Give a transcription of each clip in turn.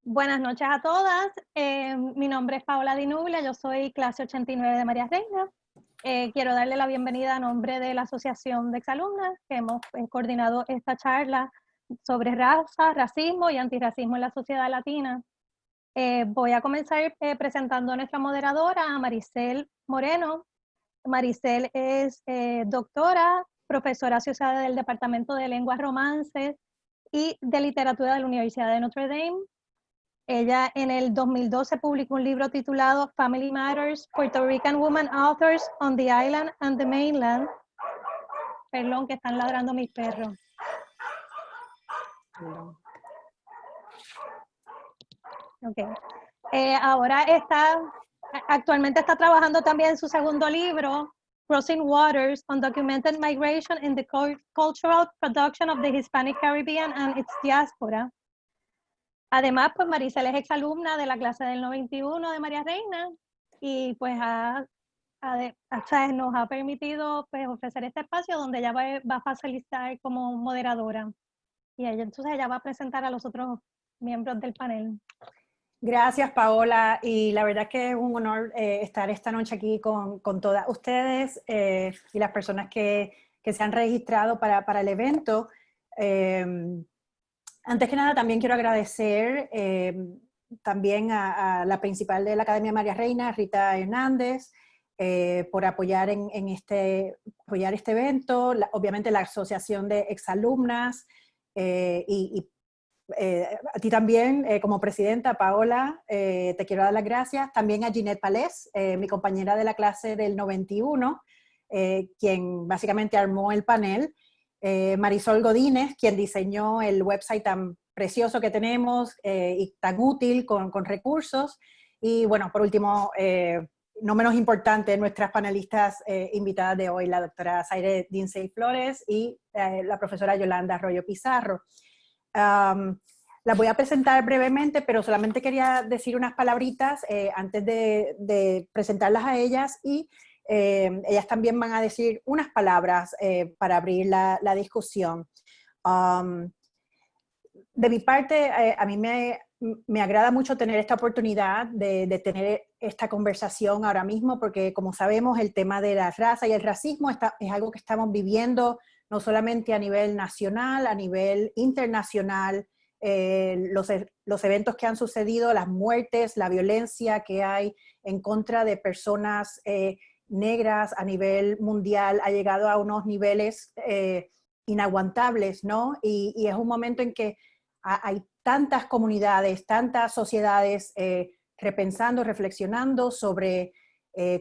Buenas noches a todas. Mi nombre es Paola Di Nubia, yo soy clase 89 de María Reina. Quiero darle la bienvenida a nombre de la Asociación de Exalumnas, que hemos coordinado esta charla sobre raza, racismo y antirracismo en la sociedad latina. Voy a comenzar presentando a nuestra moderadora, a Maricel Moreno. Maricel es doctora, profesora asociada del Departamento de Lenguas Romances y de Literatura de la Universidad de Notre Dame. Ella en el 2012 publicó un libro titulado Family Matters, Puerto Rican Women Authors on the Island and the Mainland. Perdón, que están ladrando mis perros. Okay. Actualmente está trabajando también en su segundo libro, Crossing Waters, Undocumented Migration in the Cultural Production of the Hispanic Caribbean and its Diaspora. Además, pues Maricel es exalumna de la clase del 91 de María Reina y pues nos ha permitido pues, ofrecer este espacio donde ella va a facilitar como moderadora. Y entonces ella va a presentar a los otros miembros del panel. Gracias, Paola, y la verdad que es un honor estar esta noche aquí con todas ustedes y las personas que se han registrado para el evento. Antes que nada, también quiero agradecer también a la principal de la Academia María Reina, Rita Hernández, por apoyar apoyar este evento, obviamente la Asociación de Exalumnas a ti también, como presidenta, Paola, te quiero dar las gracias. También a Ginette Palés, mi compañera de la clase del 91, quien básicamente armó el panel. Marisol Godínez, quien diseñó el website tan precioso que tenemos y tan útil con recursos. Y bueno, por último, no menos importante, nuestras panelistas invitadas de hoy, la doctora Zaire Dinsey Flores y la profesora Yolanda Arroyo Pizarro. Las voy a presentar brevemente, pero solamente quería decir unas palabritas antes de presentarlas a ellas y ellas también van a decir unas palabras para abrir la discusión. De mi parte, a mí me agrada mucho tener esta oportunidad de tener esta conversación ahora mismo, porque como sabemos el tema de la raza y el racismo es algo que estamos viviendo no solamente a nivel nacional, a nivel internacional, los eventos que han sucedido, las muertes, la violencia que hay en contra de personas negras a nivel mundial ha llegado a unos niveles inaguantables, ¿no? Y es un momento en que hay tantas comunidades, tantas sociedades repensando, reflexionando sobre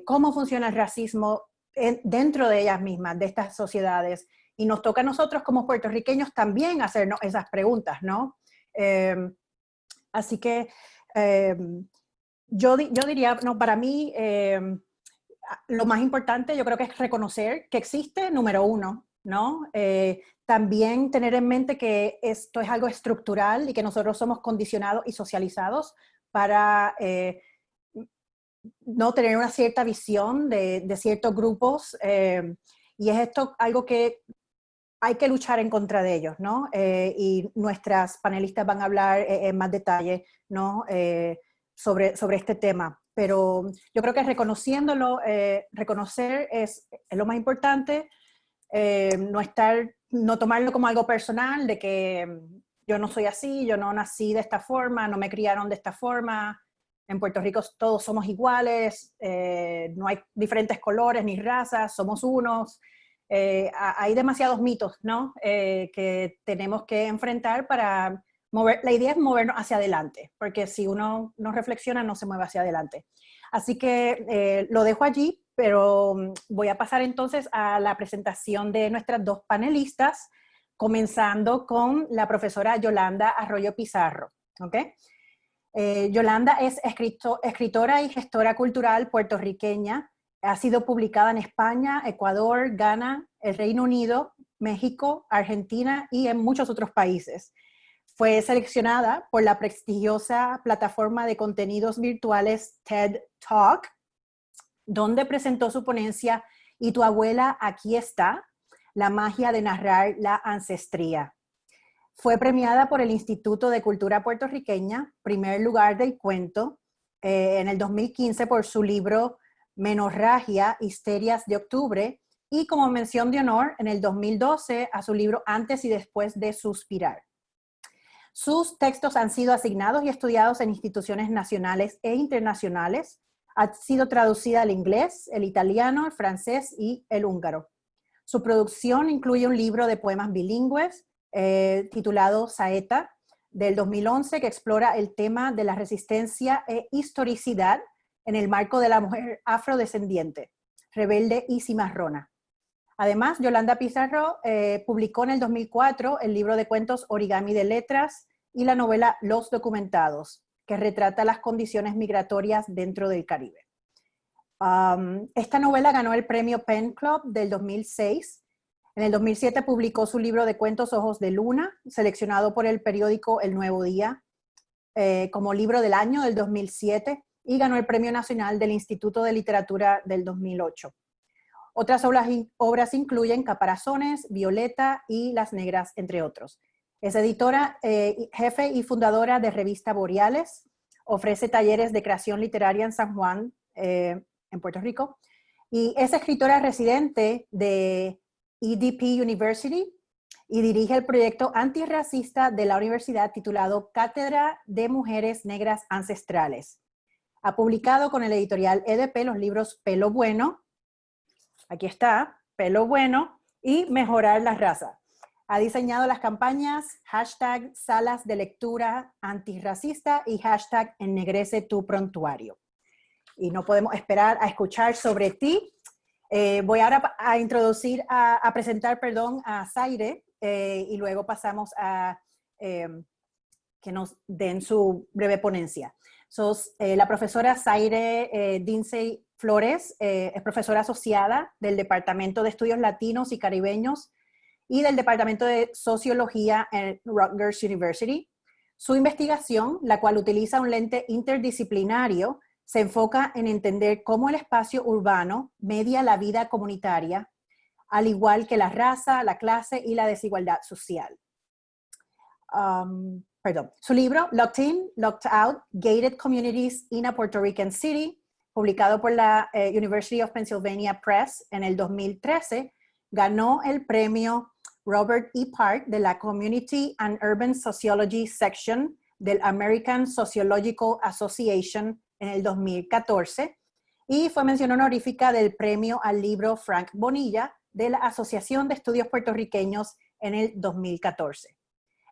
cómo funciona el racismo dentro de ellas mismas, de estas sociedades. Y nos toca a nosotros como puertorriqueños también hacernos esas preguntas, ¿no? Así que yo diría, no, para mí lo más importante yo creo que es reconocer que existe, número uno, ¿no? También tener en mente que esto es algo estructural y que nosotros somos condicionados y socializados para no tener una cierta visión de ciertos grupos y es esto algo que hay que luchar en contra de ellos, ¿no? Y nuestras panelistas van a hablar en más detalle, ¿no? Sobre este tema. Pero yo creo que reconociéndolo, reconocer es lo más importante, no tomarlo como algo personal, de que yo no soy así, yo no nací de esta forma, no me criaron de esta forma. En Puerto Rico todos somos iguales, no hay diferentes colores ni razas, somos unos. Hay demasiados mitos, ¿no? Que tenemos que enfrentar para mover. La idea es movernos hacia adelante, porque si uno no reflexiona, no se mueve hacia adelante. Así que lo dejo allí, pero voy a pasar entonces a la presentación de nuestras dos panelistas, comenzando con la profesora Yolanda Arroyo Pizarro. ¿Okay? Yolanda es escritora y gestora cultural puertorriqueña. Ha sido publicada en España, Ecuador, Ghana, el Reino Unido, México, Argentina y en muchos otros países. Fue seleccionada por la prestigiosa plataforma de contenidos virtuales TED Talk, donde presentó su ponencia "Y tu abuela aquí está, la magia de narrar la ancestría". Fue premiada por el Instituto de Cultura Puertorriqueña, primer lugar del cuento, en el 2015 por su libro Menorragia, Histerias de Octubre, y como mención de honor en el 2012 a su libro Antes y Después de Suspirar. Sus textos han sido asignados y estudiados en instituciones nacionales e internacionales. Ha sido traducida al inglés, el italiano, el francés y el húngaro. Su producción incluye un libro de poemas bilingües titulado Saeta, del 2011, que explora el tema de la resistencia e historicidad en el marco de la mujer afrodescendiente, rebelde y cimarrona. Además, Yolanda Pizarro publicó en el 2004 el libro de cuentos Origami de Letras y la novela Los Documentados, que retrata las condiciones migratorias dentro del Caribe. Esta novela ganó el premio Pen Club del 2006. En el 2007 publicó su libro de cuentos Ojos de Luna, seleccionado por el periódico El Nuevo Día como libro del año del 2007, y ganó el Premio Nacional del Instituto de Literatura del 2008. Otras obras incluyen Caparazones, Violeta y Las Negras, entre otros. Es editora, jefe y fundadora de Revista Boreales. Ofrece talleres de creación literaria en San Juan, en Puerto Rico. Y es escritora residente de EDP University y dirige el proyecto antirracista de la universidad titulado Cátedra de Mujeres Negras Ancestrales. Ha publicado con el editorial EDP los libros Pelo Bueno, aquí está, Pelo Bueno, y Mejorar la Raza. Ha diseñado las campañas hashtag Salas de Lectura Antirracista y hashtag Ennegrece tu Prontuario. Y no podemos esperar a escuchar sobre ti. Voy ahora a introducir, a presentar, perdón, a Zaire, y luego pasamos a que nos den su breve ponencia. La profesora Zaire Dinsey Flores es profesora asociada del Departamento de Estudios Latinos y Caribeños y del Departamento de Sociología en Rutgers University. Su investigación, la cual utiliza un lente interdisciplinario, se enfoca en entender cómo el espacio urbano media la vida comunitaria, al igual que la raza, la clase y la desigualdad social. Su libro, Locked In, Locked Out, Gated Communities in a Puerto Rican City, publicado por la University of Pennsylvania Press en el 2013, ganó el premio Robert E. Park de la Community and Urban Sociology Section del American Sociological Association en el 2014 y fue mención honorífica del premio al libro Frank Bonilla de la Asociación de Estudios Puertorriqueños en el 2014.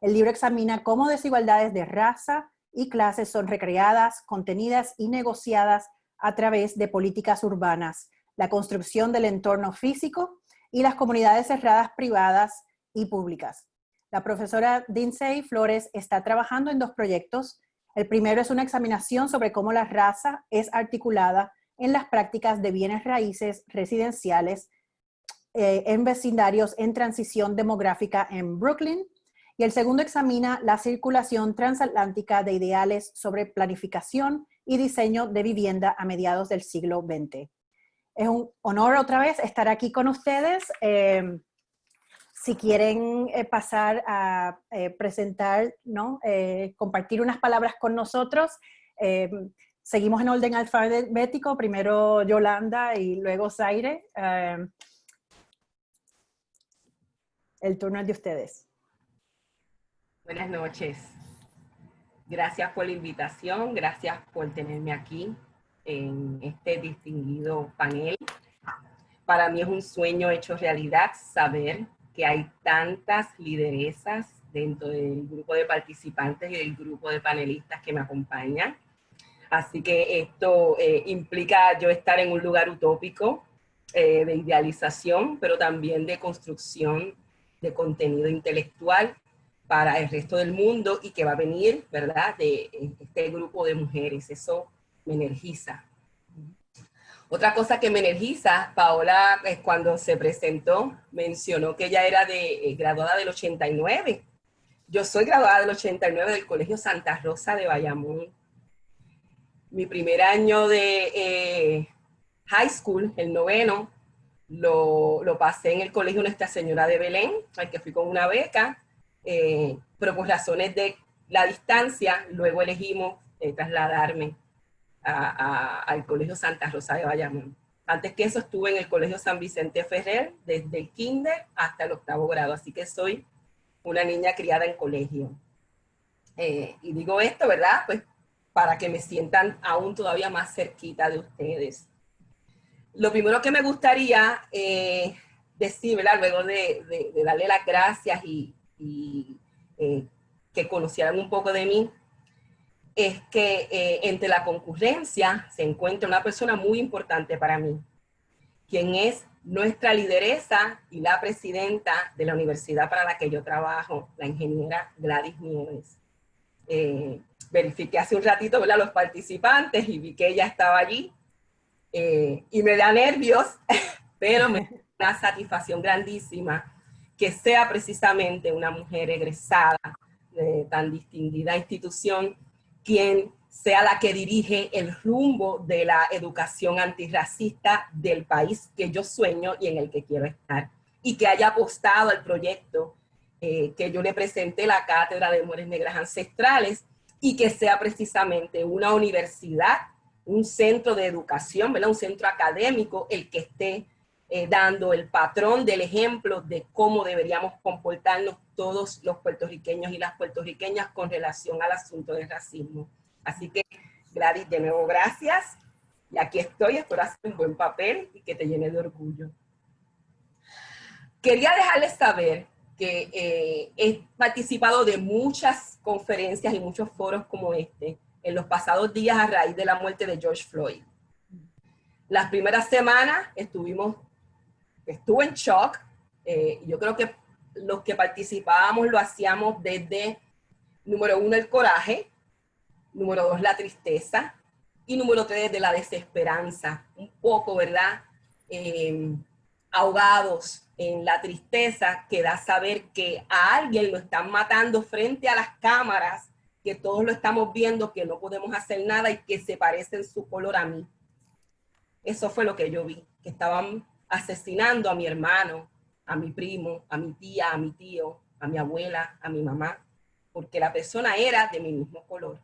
El libro examina cómo desigualdades de raza y clase son recreadas, contenidas y negociadas a través de políticas urbanas, la construcción del entorno físico y las comunidades cerradas privadas y públicas. La profesora Dinsey Flores está trabajando en dos proyectos. El primero es una examinación sobre cómo la raza es articulada en las prácticas de bienes raíces residenciales en vecindarios en transición demográfica en Brooklyn. Y el segundo examina la circulación transatlántica de ideales sobre planificación y diseño de vivienda a mediados del siglo XX. Es un honor otra vez estar aquí con ustedes. Si quieren pasar a presentar, ¿no? Compartir unas palabras con nosotros, seguimos en orden alfabético, primero Yolanda y luego Zaire. El turno es de ustedes. Buenas noches. Gracias por la invitación, gracias por tenerme aquí en este distinguido panel. Para mí es un sueño hecho realidad saber que hay tantas lideresas dentro del grupo de participantes y del grupo de panelistas que me acompañan. Así que esto implica yo estar en un lugar utópico de idealización, pero también de construcción de contenido intelectual para el resto del mundo y que va a venir, ¿verdad?, de este grupo de mujeres. Eso me energiza. Otra cosa que me energiza, Paola, cuando se presentó, mencionó que ella era graduada del 89. Yo soy graduada del 89 del Colegio Santa Rosa de Bayamón. Mi primer año de high school, el 9º, lo pasé en el Colegio Nuestra Señora de Belén, al que fui con una beca, pero por razones de la distancia, luego elegimos trasladarme al Colegio Santa Rosa de Bayamón. Antes que eso estuve en el Colegio San Vicente Ferrer, desde el kinder hasta el 8º grado, así que soy una niña criada en colegio. Y digo esto, ¿verdad? Pues para que me sientan aún todavía más cerquita de ustedes. Lo primero que me gustaría decir, ¿verdad? Luego de darle las gracias y que conocieran un poco de mí, es que entre la concurrencia se encuentra una persona muy importante para mí, quien es nuestra lideresa y la presidenta de la universidad para la que yo trabajo, la ingeniera Gladys Nieves. Verifiqué hace un ratito, ¿verdad?, los participantes y vi que ella estaba allí. Y me da nervios, pero me da una satisfacción grandísima que sea precisamente una mujer egresada de tan distinguida institución quien sea la que dirige el rumbo de la educación antirracista del país que yo sueño y en el que quiero estar, y que haya apostado al proyecto que yo le presenté, la Cátedra de Mujeres Negras Ancestrales, y que sea precisamente una universidad, un centro de educación, ¿verdad?, un centro académico, el que esté dando el patrón del ejemplo de cómo deberíamos comportarnos todos los puertorriqueños y las puertorriqueñas con relación al asunto del racismo. Así que, Gladys, de nuevo, gracias. Y aquí estoy, espero hacer un buen papel y que te llene de orgullo. Quería dejarles saber que he participado de muchas conferencias y muchos foros como este en los pasados días a raíz de la muerte de George Floyd. Las primeras semanas estuve en shock. Yo creo que los que participábamos lo hacíamos desde, número 1, el coraje, número 2, la tristeza, y número 3, de la desesperanza. Un poco, ¿verdad?, ahogados en la tristeza que da saber que a alguien lo están matando frente a las cámaras, que todos lo estamos viendo, que no podemos hacer nada y que se parece en su color a mí. Eso fue lo que yo vi, que estaban asesinando a mi hermano, a mi primo, a mi tía, a mi tío, a mi abuela, a mi mamá, porque la persona era de mi mismo color.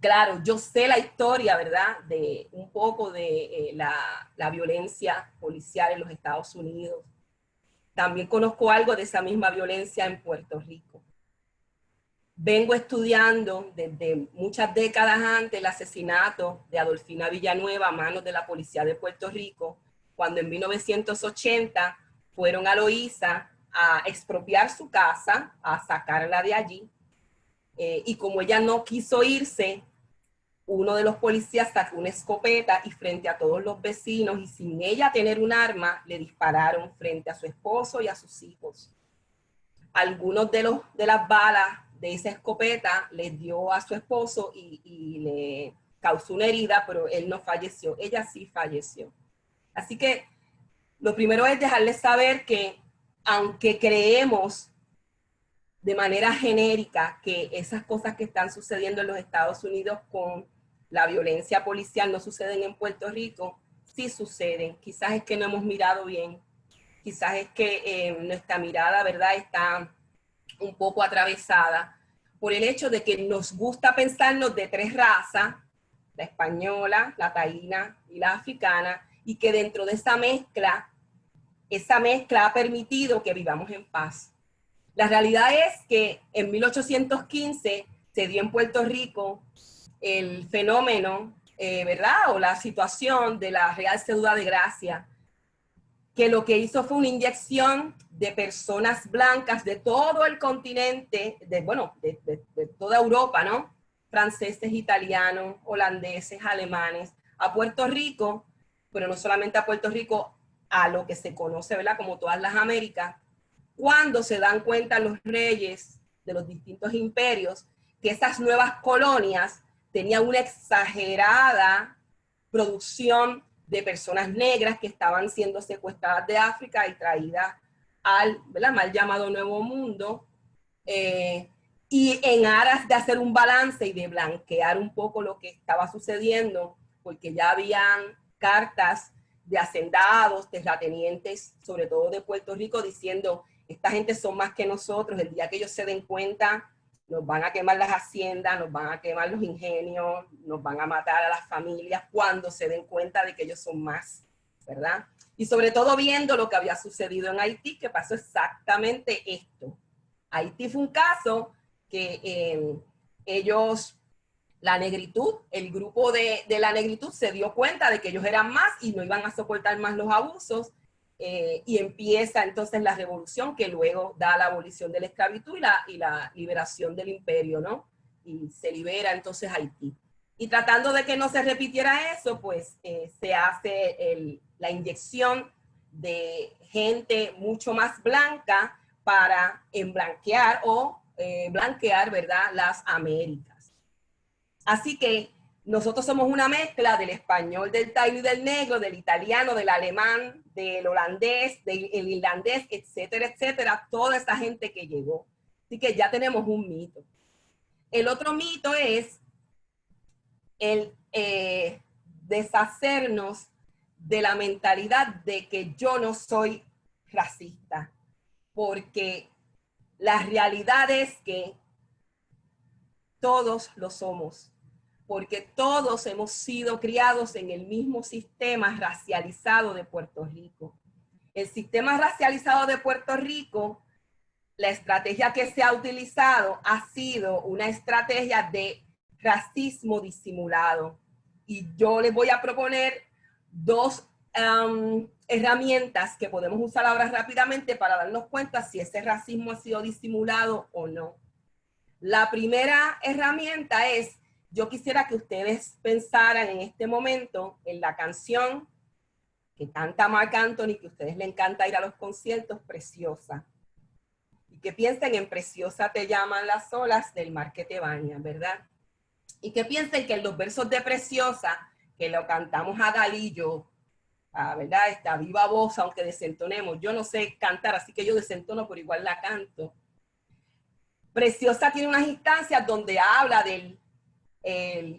Claro, yo sé la historia, ¿verdad?, de un poco de la violencia policial en los Estados Unidos. También conozco algo de esa misma violencia en Puerto Rico. Vengo estudiando desde muchas décadas antes el asesinato de Adolfina Villanueva a manos de la policía de Puerto Rico, cuando en 1980 fueron a Loíza a expropiar su casa, a sacarla de allí, y como ella no quiso irse, uno de los policías sacó una escopeta y frente a todos los vecinos y sin ella tener un arma, le dispararon frente a su esposo y a sus hijos. Algunos de las balas de esa escopeta les dio a su esposo y le causó una herida, pero él no falleció, ella sí falleció. Así que lo primero es dejarles saber que aunque creemos de manera genérica que esas cosas que están sucediendo en los Estados Unidos con la violencia policial no suceden en Puerto Rico, sí suceden. Quizás es que no hemos mirado bien, quizás es que nuestra mirada, ¿verdad?, está un poco atravesada por el hecho de que nos gusta pensarnos de 3 razas, la española, la taína y la africana, y que dentro de esa mezcla ha permitido que vivamos en paz. La realidad es que en 1815 se dio en Puerto Rico el fenómeno, ¿verdad?, o la situación de la Real Cédula de Gracia, que lo que hizo fue una inyección de personas blancas de todo el continente, de toda Europa, ¿no?, franceses, italianos, holandeses, alemanes, a Puerto Rico, pero no solamente a Puerto Rico, a lo que se conoce, ¿verdad?, como todas las Américas, cuando se dan cuenta los reyes de los distintos imperios que esas nuevas colonias tenían una exagerada producción de personas negras que estaban siendo secuestradas de África y traídas al, ¿verdad?, mal llamado Nuevo Mundo, y en aras de hacer un balance y de blanquear un poco lo que estaba sucediendo, porque ya habían cartas de hacendados, terratenientes, sobre todo de Puerto Rico, diciendo esta gente son más que nosotros, el día que ellos se den cuenta, nos van a quemar las haciendas, nos van a quemar los ingenios, nos van a matar a las familias cuando se den cuenta de que ellos son más, ¿verdad? Y sobre todo viendo lo que había sucedido en Haití, que pasó exactamente esto. Haití fue un caso que ellos, la negritud, el grupo de la negritud se dio cuenta de que ellos eran más y no iban a soportar más los abusos, y empieza entonces la revolución que luego da la abolición de la esclavitud y la liberación del imperio, ¿no? Y se libera entonces Haití. Y tratando de que no se repitiera eso, pues se hace la inyección de gente mucho más blanca para emblanquear o blanquear, ¿verdad?, las Américas. Así que nosotros somos una mezcla del español, del taíno y del negro, del italiano, del alemán, del holandés, del irlandés, etcétera, etcétera, toda esa gente que llegó. Así que ya tenemos un mito. El otro mito es el deshacernos de la mentalidad de que yo no soy racista, porque la realidad es que todos lo somos, porque todos hemos sido criados en el mismo sistema racializado de Puerto Rico. El sistema racializado de Puerto Rico, la estrategia que se ha utilizado ha sido una estrategia de racismo disimulado. Y yo les voy a proponer dos herramientas que podemos usar ahora rápidamente para darnos cuenta si ese racismo ha sido disimulado o no. La primera herramienta es, yo quisiera que ustedes pensaran en este momento en la canción que canta Marc Anthony, que a ustedes les encanta ir a los conciertos, Preciosa. Y que piensen en Preciosa te llaman las olas del mar que te bañan, ¿verdad? Y que piensen que en los versos de Preciosa, que lo cantamos a Galillo, ¿verdad? Esta viva voz, aunque desentonemos. Yo no sé cantar, así que yo desentono, pero igual la canto. Preciosa tiene unas instancias donde habla del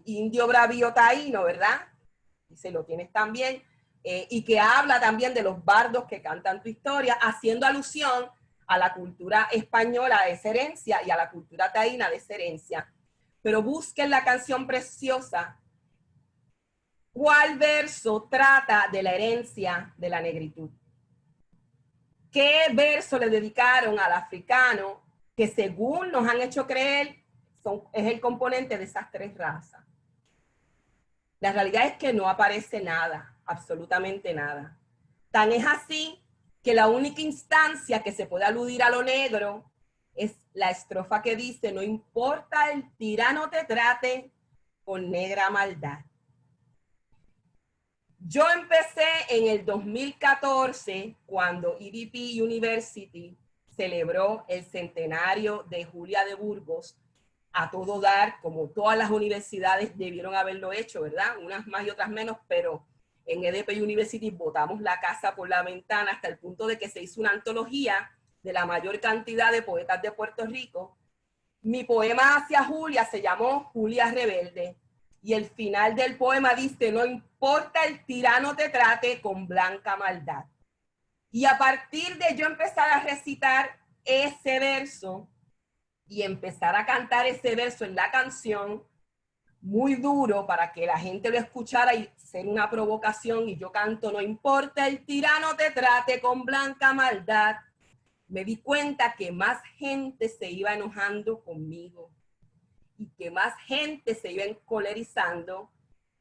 indio bravío taíno, ¿verdad? Y se lo tienes también. Y que habla también de los bardos que cantan tu historia, haciendo alusión a la cultura española de esa herencia y a la cultura taína de esa herencia. Pero busquen la canción Preciosa. ¿Cuál verso trata de la herencia de la negritud? ¿Qué verso le dedicaron al africano que según nos han hecho creer es el componente de esas tres razas? La realidad es que no aparece nada, absolutamente nada. Tan es así que la única instancia que se puede aludir a lo negro es la estrofa que dice: no importa el tirano te trate con negra maldad. Yo empecé en el 2014 cuando EDP University celebró el centenario de Julia de Burgos a todo dar, como todas las universidades debieron haberlo hecho, ¿verdad? Unas más y otras menos, pero en EDP University botamos la casa por la ventana hasta el punto de que se hizo una antología de la mayor cantidad de poetas de Puerto Rico. Mi poema hacia Julia se llamó Julia Rebelde. Y el final del poema dice: no importa el tirano te trate con blanca maldad. Y a partir de yo empezar a recitar ese verso y empezar a cantar ese verso en la canción, muy duro para que la gente lo escuchara y ser una provocación, y yo canto: no importa el tirano te trate con blanca maldad, me di cuenta que más gente se iba enojando conmigo. Y que más gente se iba encolerizando,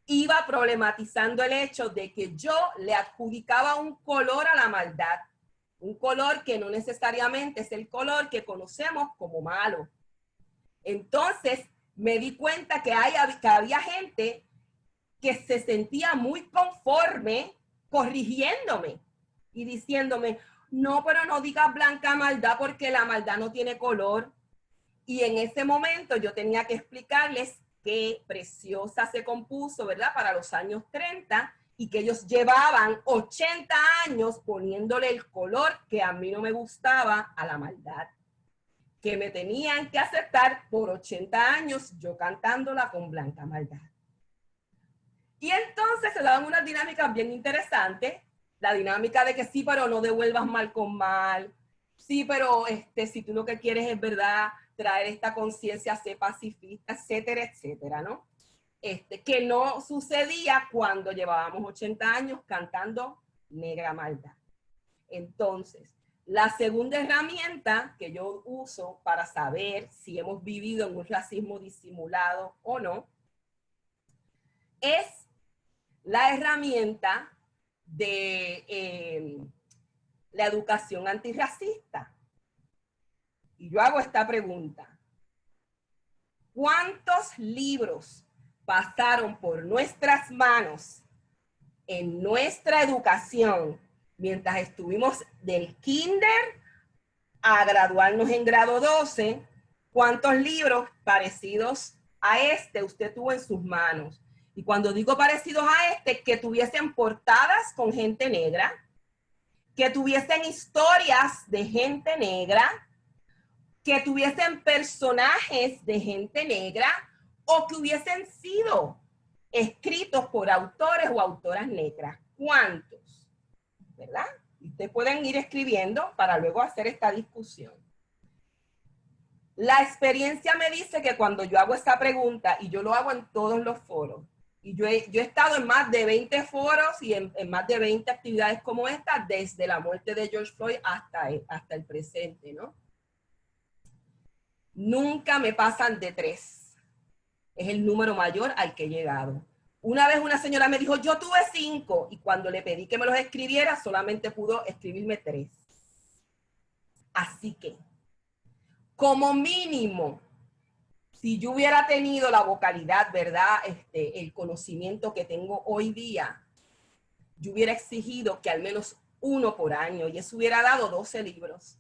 iba problematizando el hecho de que yo le adjudicaba un color a la maldad, un color que no necesariamente es el color que conocemos como malo. Entonces me di cuenta que había gente que se sentía muy conforme corrigiéndome y diciéndome: no, pero no digas blanca maldad porque la maldad no tiene color. Y en ese momento yo tenía que explicarles que Preciosa se compuso, ¿verdad?, para los años 30 y que ellos llevaban 80 años poniéndole el color que a mí no me gustaba a la maldad. Que me tenían que aceptar por 80 años yo cantándola con blanca maldad. Y entonces se daban unas dinámicas bien interesantes. La dinámica de que sí, pero no devuelvas mal con mal. sí, pero si tú lo que quieres es, ¿verdad?, traer esta conciencia, ser pacifista, etcétera, etcétera, ¿no? Que no sucedía cuando llevábamos 80 años cantando Negra Maldad. Entonces, la segunda herramienta que yo uso para saber si hemos vivido en un racismo disimulado o no es la herramienta de la educación antirracista. Y yo hago esta pregunta. ¿Cuántos libros pasaron por nuestras manos en nuestra educación mientras estuvimos del kinder a graduarnos en grado 12? ¿Cuántos libros parecidos a este usted tuvo en sus manos? Y cuando digo parecidos a este, que tuviesen portadas con gente negra, que tuviesen historias de gente negra, que tuviesen personajes de gente negra o que hubiesen sido escritos por autores o autoras negras. ¿Cuántos? ¿Verdad? Ustedes pueden ir escribiendo para luego hacer esta discusión. La experiencia me dice que cuando yo hago esta pregunta, y yo lo hago en todos los foros, y yo he estado en más de 20 foros y en más de 20 actividades como esta, desde la muerte de George Floyd hasta el presente, ¿no? Nunca me pasan de 3. Es el número mayor al que he llegado. Una vez una señora me dijo, yo tuve 5, y cuando le pedí que me los escribiera, solamente pudo escribirme 3. Así que, como mínimo, si yo hubiera tenido la vocalidad, ¿verdad?, el conocimiento que tengo hoy día, yo hubiera exigido que al menos 1 por año, y eso hubiera dado 12 libros.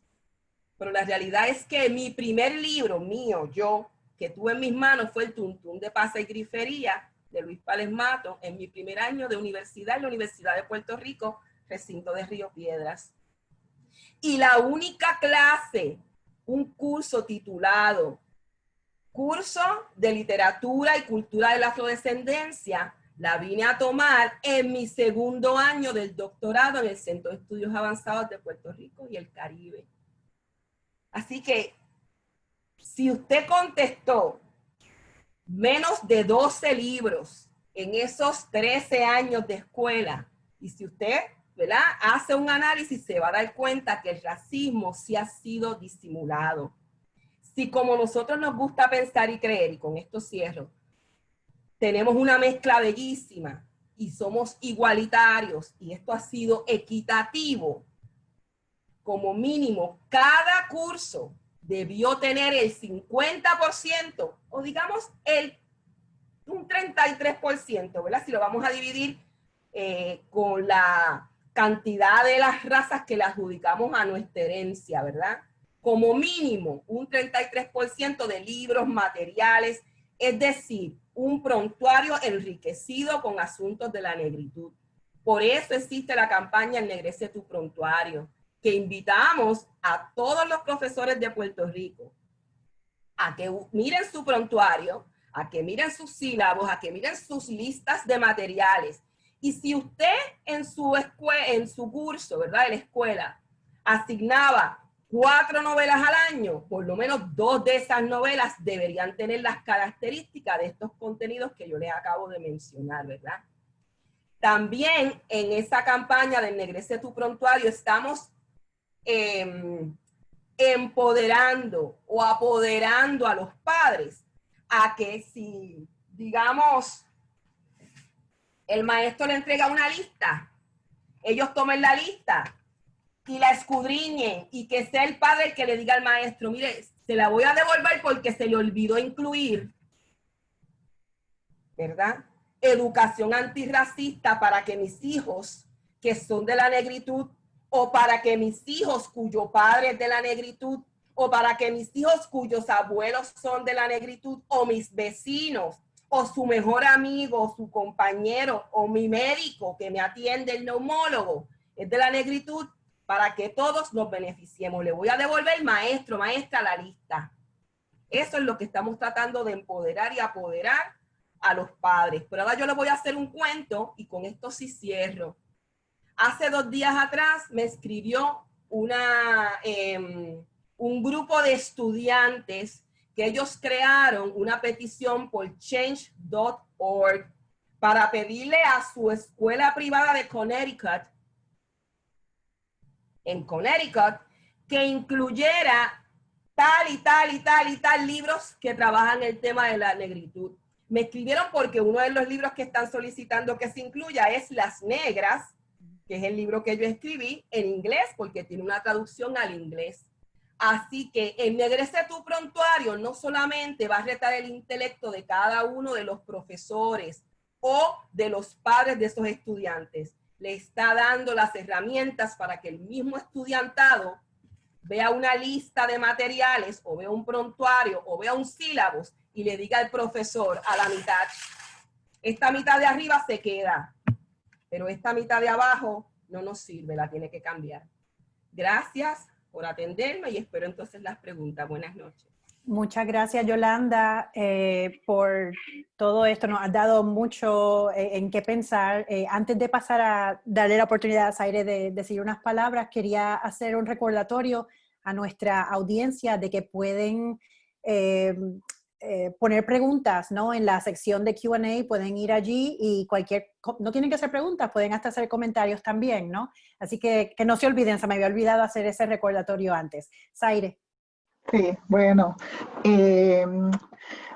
Pero la realidad es que mi primer libro mío, que tuve en mis manos, fue el Tuntún de Pasa y Grifería, de Luis Pález Mato, en mi primer año de universidad, en la Universidad de Puerto Rico, recinto de Río Piedras. Y la única clase, un curso titulado Curso de Literatura y Cultura de la Afrodescendencia, la vine a tomar en mi segundo año del doctorado en el Centro de Estudios Avanzados de Puerto Rico y el Caribe. Así que, si usted contestó menos de 12 libros en esos 13 años de escuela, y si usted, ¿verdad?, hace un análisis, se va a dar cuenta que el racismo sí ha sido disimulado. Si como nosotros nos gusta pensar y creer, y con esto cierro, tenemos una mezcla bellísima y somos igualitarios, y esto ha sido equitativo, como mínimo, cada curso debió tener el 50%, o digamos un 33%, ¿verdad? Si lo vamos a dividir con la cantidad de las razas que le adjudicamos a nuestra herencia, ¿verdad? Como mínimo, un 33% de libros, materiales, es decir, un prontuario enriquecido con asuntos de la negritud. Por eso existe la campaña Ennegrece tu prontuario, que invitamos a todos los profesores de Puerto Rico a que miren su prontuario, a que miren sus sílabos, a que miren sus listas de materiales. Y si usted en su curso, ¿verdad?, de la escuela, asignaba 4 novelas al año, por lo menos 2 de esas novelas deberían tener las características de estos contenidos que yo les acabo de mencionar, ¿verdad? También en esa campaña de Ennegrece tu prontuario estamos empoderando o apoderando a los padres a que si, digamos, el maestro le entrega una lista, ellos tomen la lista y la escudriñen, y que sea el padre el que le diga al maestro, mire, se la voy a devolver porque se le olvidó incluir, ¿verdad?, educación antirracista para que mis hijos que son de la negritud, o para que mis hijos cuyo padre es de la negritud, o para que mis hijos cuyos abuelos son de la negritud, o mis vecinos, o su mejor amigo, o su compañero, o mi médico que me atiende, el neumólogo, es de la negritud, para que todos nos beneficiemos. Le voy a devolver, maestro, maestra, la lista. Eso es lo que estamos tratando de empoderar y apoderar a los padres. Pero ahora yo les voy a hacer un cuento, y con esto sí cierro. Hace 2 días atrás me escribió un grupo de estudiantes que ellos crearon una petición por change.org para pedirle a su escuela privada de Connecticut, en Connecticut, que incluyera tal y tal y tal y tal libros que trabajan el tema de la negritud. Me escribieron porque uno de los libros que están solicitando que se incluya es Las Negras, que es el libro que yo escribí en inglés porque tiene una traducción al inglés. Así que Ennegrece tu prontuario no solamente va a retar el intelecto de cada uno de los profesores o de los padres de esos estudiantes, le está dando las herramientas para que el mismo estudiantado vea una lista de materiales o vea un prontuario o vea un sílabus y le diga al profesor a la mitad, esta mitad de arriba se queda, pero esta mitad de abajo no nos sirve, la tiene que cambiar. Gracias por atenderme y espero entonces las preguntas. Buenas noches. Muchas gracias, Yolanda, por todo esto. Nos has dado mucho en qué pensar. Antes de pasar a darle la oportunidad a Zaire de decir unas palabras, quería hacer un recordatorio a nuestra audiencia de que pueden poner preguntas, ¿no? En la sección de Q&A pueden ir allí y no tienen que hacer preguntas, pueden hasta hacer comentarios también, ¿no? Así que no se olviden, se me había olvidado hacer ese recordatorio antes. Zaire. Sí, bueno,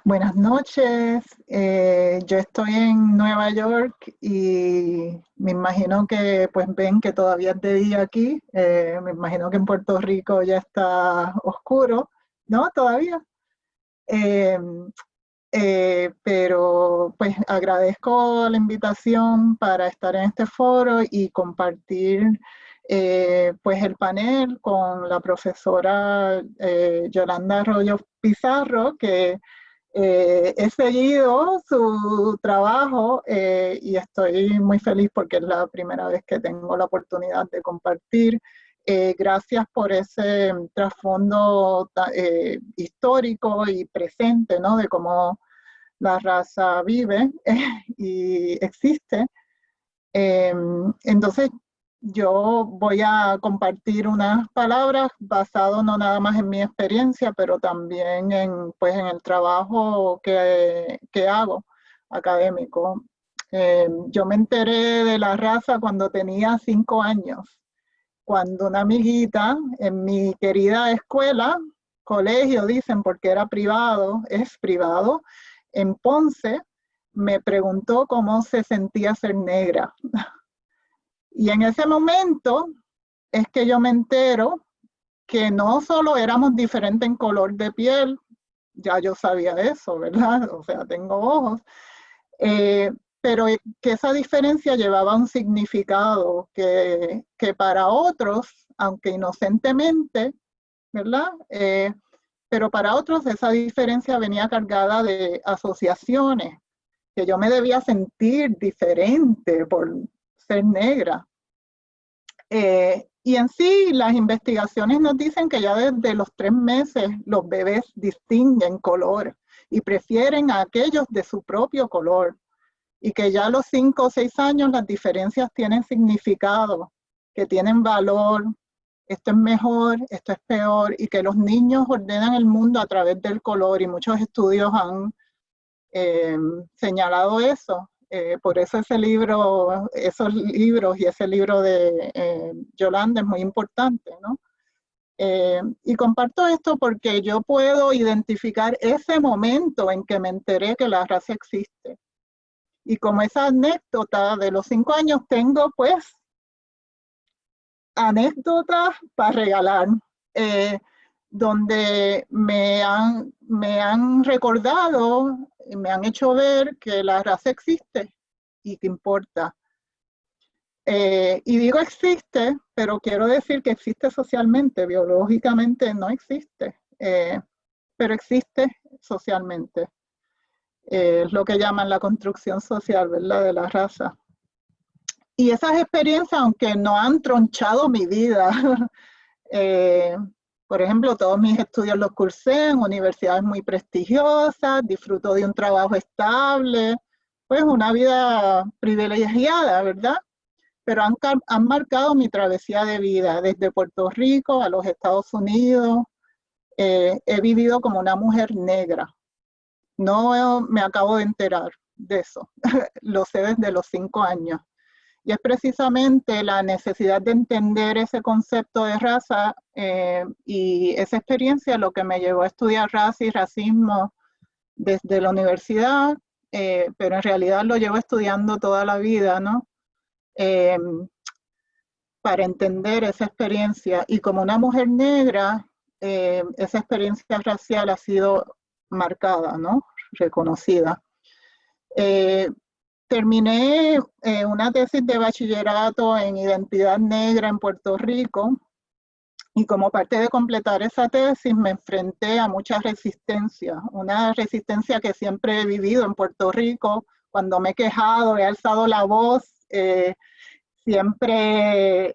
buenas noches. Yo estoy en Nueva York y me imagino que pues ven que todavía es de día aquí. Me imagino que en Puerto Rico ya está oscuro, ¿no? Todavía. Pero pues agradezco la invitación para estar en este foro y compartir pues el panel con la profesora Yolanda Arroyo Pizarro, que he seguido su trabajo y estoy muy feliz porque es la primera vez que tengo la oportunidad de compartir. Gracias por ese trasfondo histórico y presente, ¿no? De cómo la raza vive y existe. Entonces, yo voy a compartir unas palabras basado no nada más en mi experiencia, pero también pues, en el trabajo que hago académico. Yo me enteré de la raza cuando tenía 5 años, cuando una amiguita en mi querida escuela, colegio dicen porque era privado, es privado, en Ponce, me preguntó cómo se sentía ser negra. Y en ese momento es que yo me entero que no solo éramos diferentes en color de piel, ya yo sabía eso, ¿verdad? O sea, tengo ojos, pero que esa diferencia llevaba un significado que para otros, aunque inocentemente, ¿verdad? Pero para otros esa diferencia venía cargada de asociaciones, que yo me debía sentir diferente por ser negra. Y en sí, las investigaciones nos dicen que ya desde los 3 meses los bebés distinguen color y prefieren a aquellos de su propio color. Y que ya a los 5 o 6 años las diferencias tienen significado, que tienen valor, esto es mejor, esto es peor, y que los niños ordenan el mundo a través del color, y muchos estudios han señalado eso. Por eso esos libros y ese libro de Yolanda es muy importante, ¿no? Y comparto esto porque yo puedo identificar ese momento en que me enteré que la raza existe. Y como esa anécdota de los 5 años, tengo pues anécdotas para regalar, donde me han recordado, me han hecho ver que la raza existe y que importa. Y digo existe, pero quiero decir que existe socialmente, biológicamente no existe, pero existe socialmente. Es lo que llaman la construcción social, ¿verdad? De la raza. Y esas experiencias, aunque no han tronchado mi vida, por ejemplo, todos mis estudios los cursé en universidades muy prestigiosas, disfruto de un trabajo estable, pues una vida privilegiada, ¿verdad? pero han marcado mi travesía de vida, desde Puerto Rico a los Estados Unidos. He vivido como una mujer negra. No me acabo de enterar de eso, lo sé desde los 5 años. Y es precisamente la necesidad de entender ese concepto de raza y esa experiencia lo que me llevó a estudiar raza y racismo desde la universidad, pero en realidad lo llevo estudiando toda la vida, ¿no? Para entender esa experiencia. Y como una mujer negra, esa experiencia racial ha sido marcada, ¿no? Reconocida. Terminé una tesis de bachillerato en identidad negra en Puerto Rico y como parte de completar esa tesis me enfrenté a mucha resistencia, una resistencia que siempre he vivido en Puerto Rico. Cuando me he quejado, he alzado la voz, siempre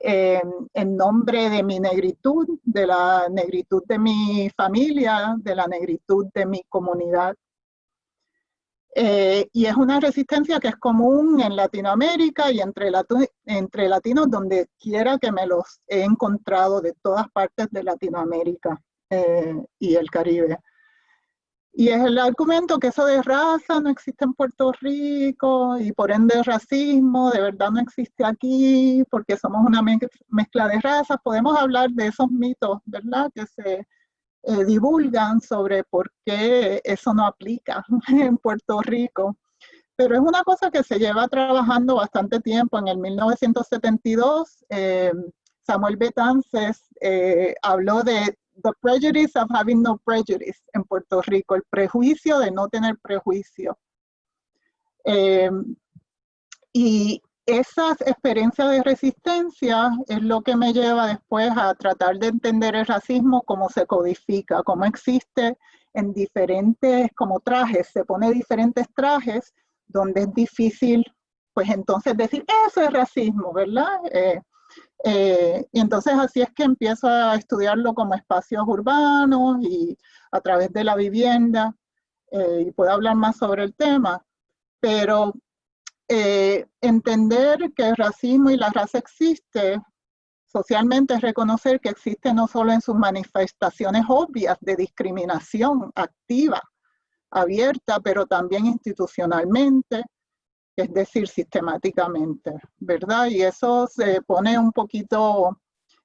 en nombre de mi negritud, de la negritud de mi familia, de la negritud de mi comunidad. Y es una resistencia que es común en Latinoamérica y entre latinos donde quiera que me los he encontrado de todas partes de Latinoamérica y el Caribe. Y es el argumento que eso de raza no existe en Puerto Rico y por ende racismo de verdad no existe aquí porque somos una mezcla de razas. Podemos hablar de esos mitos, ¿verdad? Que se divulgan sobre por qué eso no aplica en Puerto Rico. Pero es una cosa que se lleva trabajando bastante tiempo. En el 1972, Samuel Betances habló de the prejudice of having no prejudice en Puerto Rico, el prejuicio de no tener prejuicio. Y esas experiencias de resistencia es lo que me lleva después a tratar de entender el racismo, cómo se codifica, cómo existe en diferentes como trajes, se pone diferentes trajes donde es difícil, pues entonces decir, eso es racismo, ¿verdad? Y entonces así es que empiezo a estudiarlo como espacios urbanos y a través de la vivienda, y puedo hablar más sobre el tema, pero entender que el racismo y la raza existe socialmente es reconocer que existe no solo en sus manifestaciones obvias de discriminación activa, abierta, pero también institucionalmente, es decir, sistemáticamente, ¿verdad? Y eso se pone un poquito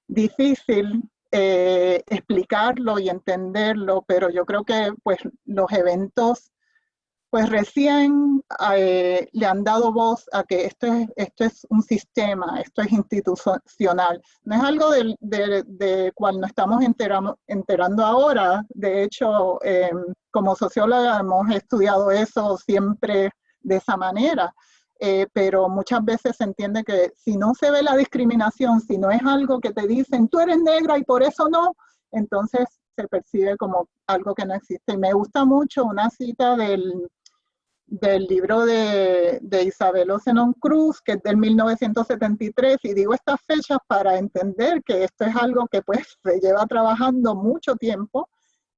difícil explicarlo y entenderlo, pero yo creo que pues los eventos pues recién le han dado voz a que esto es un sistema, esto es institucional. No es algo de cual nos estamos enterando ahora. De hecho, como socióloga hemos estudiado eso siempre de esa manera. Pero muchas veces se entiende que si no se ve la discriminación, si no es algo que te dicen, tú eres negra y por eso no, entonces se percibe como algo que no existe. Y me gusta mucho una cita del libro de Isabel Ocenon Cruz, que es del 1973, y digo estas fechas para entender que esto es algo que pues se lleva trabajando mucho tiempo.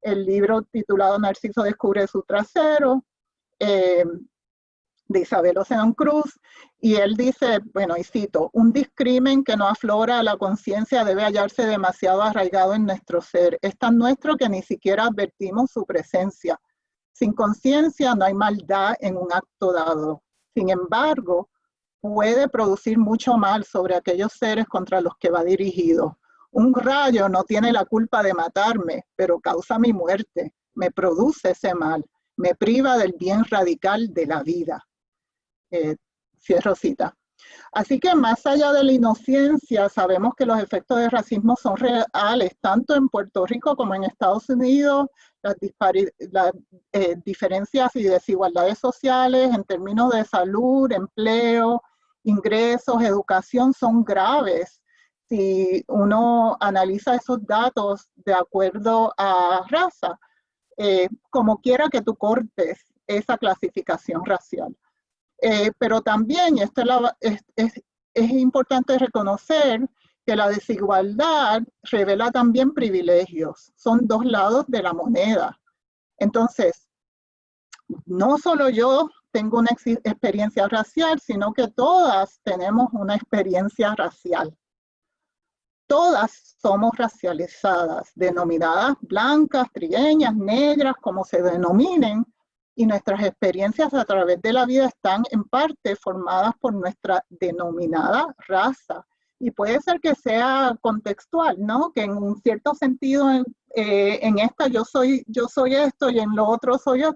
El libro titulado Narciso descubre su trasero, de Isabel Ocenon Cruz, y él dice, bueno, y cito, un discrimen que no aflora a la conciencia debe hallarse demasiado arraigado en nuestro ser. Es tan nuestro que ni siquiera advertimos su presencia. Sin conciencia no hay maldad en un acto dado. Sin embargo, puede producir mucho mal sobre aquellos seres contra los que va dirigido. Un rayo no tiene la culpa de matarme, pero causa mi muerte. Me produce ese mal. Me priva del bien radical de la vida. Cierro cita. Así que más allá de la inocencia, sabemos que los efectos del racismo son reales, tanto en Puerto Rico como en Estados Unidos. Las diferencias y desigualdades sociales en términos de salud, empleo, ingresos, educación son graves si uno analiza esos datos de acuerdo a raza, como quiera que tú cortes esa clasificación racial. Pero también esto es importante reconocer que la desigualdad revela también privilegios. Son dos lados de la moneda. Entonces, no solo yo tengo una experiencia racial, sino que todas tenemos una experiencia racial. Todas somos racializadas, denominadas blancas, trigueñas, negras, como se denominen, y nuestras experiencias a través de la vida están en parte formadas por nuestra denominada raza. Y puede ser que sea contextual, ¿no? Que en un cierto sentido en esta yo soy esto y en lo otro soy yo,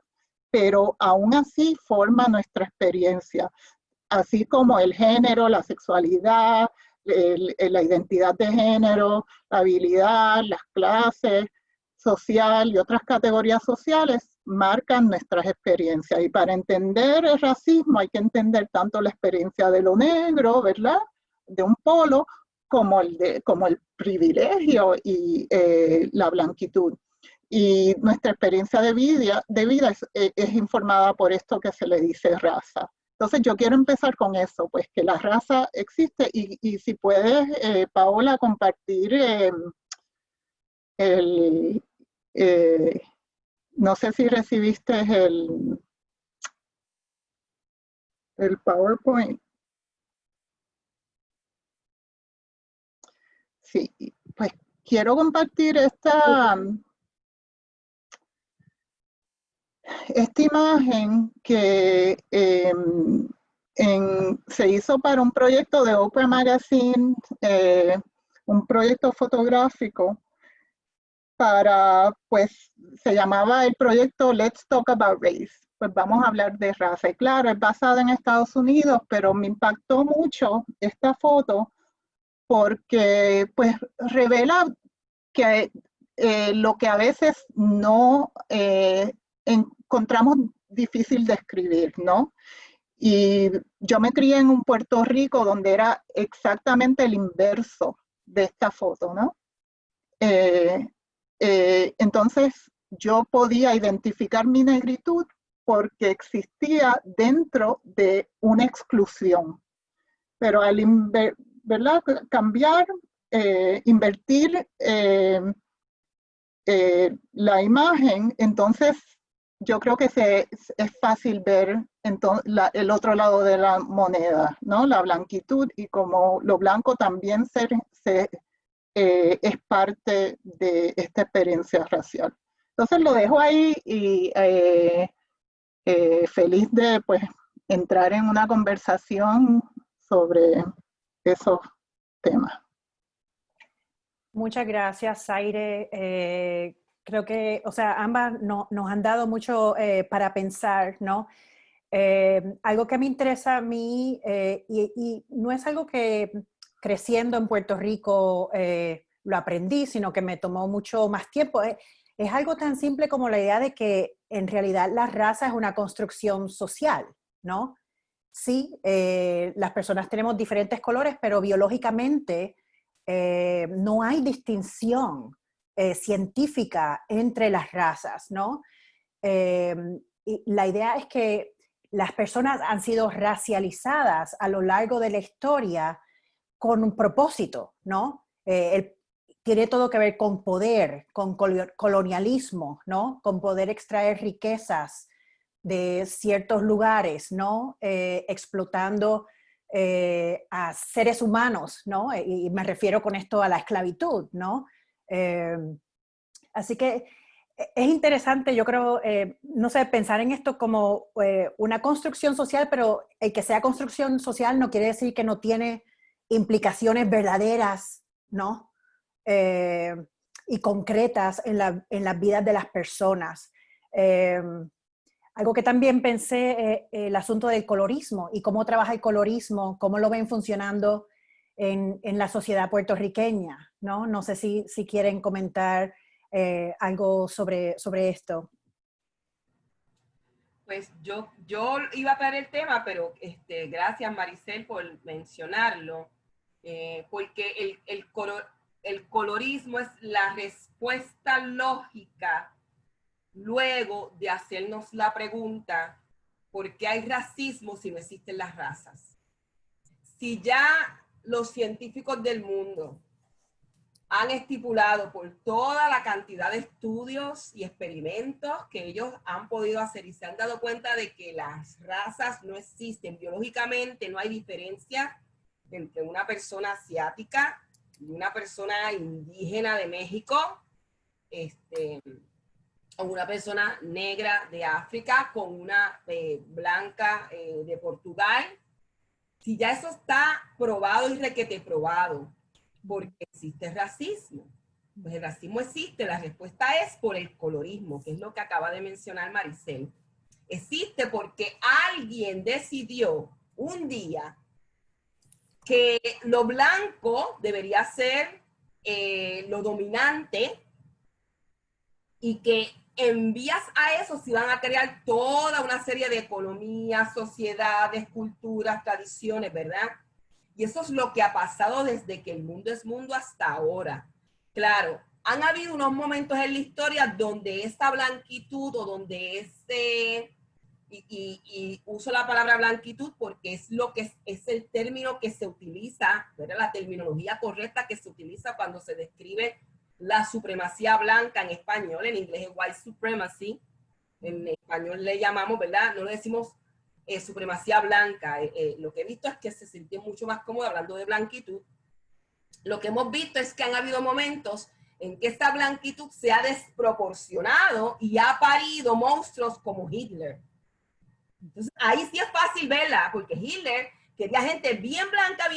pero aún así forma nuestra experiencia, así como el género, la sexualidad, la identidad de género, la habilidad, las clases social y otras categorías sociales marcan nuestras experiencias. Y para entender el racismo hay que entender tanto la experiencia de lo negro, ¿verdad?, de un polo, como el privilegio y la blanquitud. Y nuestra experiencia de vida es informada por esto que se le dice raza. Entonces yo quiero empezar con eso, pues que la raza existe y si puedes, Paola, compartir no sé si recibiste el PowerPoint. Sí, pues quiero compartir esta imagen que se hizo para un proyecto de Oprah Magazine, un proyecto fotográfico pues se llamaba el proyecto Let's Talk About Race. Pues vamos a hablar de raza. Y claro, es basada en Estados Unidos, pero me impactó mucho esta foto porque pues revela que lo que a veces no encontramos difícil de escribir, ¿no? Y yo me crié en un Puerto Rico donde era exactamente el inverso de esta foto, ¿no? Entonces yo podía identificar mi negritud porque existía dentro de una exclusión. Pero al ¿verdad?, cambiar, invertir la imagen, entonces yo creo que es fácil ver el otro lado de la moneda, ¿no? La blanquitud, y como lo blanco también es parte de esta experiencia racial. Entonces lo dejo ahí y feliz de pues entrar en una conversación sobre esos temas. Muchas gracias, Zaire. Creo que, o sea, ambas nos han dado mucho para pensar, ¿no? Algo que me interesa a mí, y no es algo que creciendo en Puerto Rico lo aprendí, sino que me tomó mucho más tiempo. Es algo tan simple como la idea de que en realidad la raza es una construcción social, ¿no? Sí, las personas tenemos diferentes colores, pero biológicamente no hay distinción científica entre las razas, ¿no? Y la idea es que las personas han sido racializadas a lo largo de la historia con un propósito, ¿no? Tiene todo que ver con poder, con colonialismo, ¿no? Con poder extraer riquezas de ciertos lugares, ¿no? Explotando a seres humanos, ¿no? Y me refiero con esto a la esclavitud, ¿no? Así que es interesante, yo creo, no sé, pensar en esto como una construcción social, pero el que sea construcción social no quiere decir que no tiene implicaciones verdaderas, ¿no? Y concretas en las vidas de las personas. Algo que también pensé, el asunto del colorismo y cómo trabaja el colorismo, cómo lo ven funcionando en la sociedad puertorriqueña, ¿no? No sé si quieren comentar algo sobre esto. Pues yo iba a traer el tema, pero gracias, Maricel, por mencionarlo, porque el colorismo es la respuesta lógica luego de hacernos la pregunta, ¿por qué hay racismo si no existen las razas? Si ya los científicos del mundo han estipulado por toda la cantidad de estudios y experimentos que ellos han podido hacer y se han dado cuenta de que las razas no existen. Biológicamente no hay diferencia entre una persona asiática y una persona indígena de México, o una persona negra de África con una blanca de Portugal. Si ya eso está probado y requete probado, porque existe racismo. Pues el racismo existe, la respuesta es por el colorismo, que es lo que acaba de mencionar Maricel. Existe porque alguien decidió un día que lo blanco debería ser lo dominante y que en vías a eso se iban a crear toda una serie de economías, sociedades, culturas, tradiciones, ¿verdad? Y eso es lo que ha pasado desde que el mundo es mundo hasta ahora. Claro, han habido unos momentos en la historia donde esta blanquitud o donde y uso la palabra blanquitud porque es lo que es el término que se utiliza, ¿verdad? La terminología correcta que se utiliza cuando se describe la supremacía blanca en español, en inglés es white supremacy, en español le llamamos, ¿verdad? No le decimos supremacía blanca. Lo que he visto es que se sintió mucho más cómodo hablando de blanquitud. Lo que hemos visto es que han habido momentos en que esta blanquitud se ha desproporcionado y ha parido monstruos como Hitler. Entonces, ahí sí es fácil verla, porque Hitler quería gente bien blanca,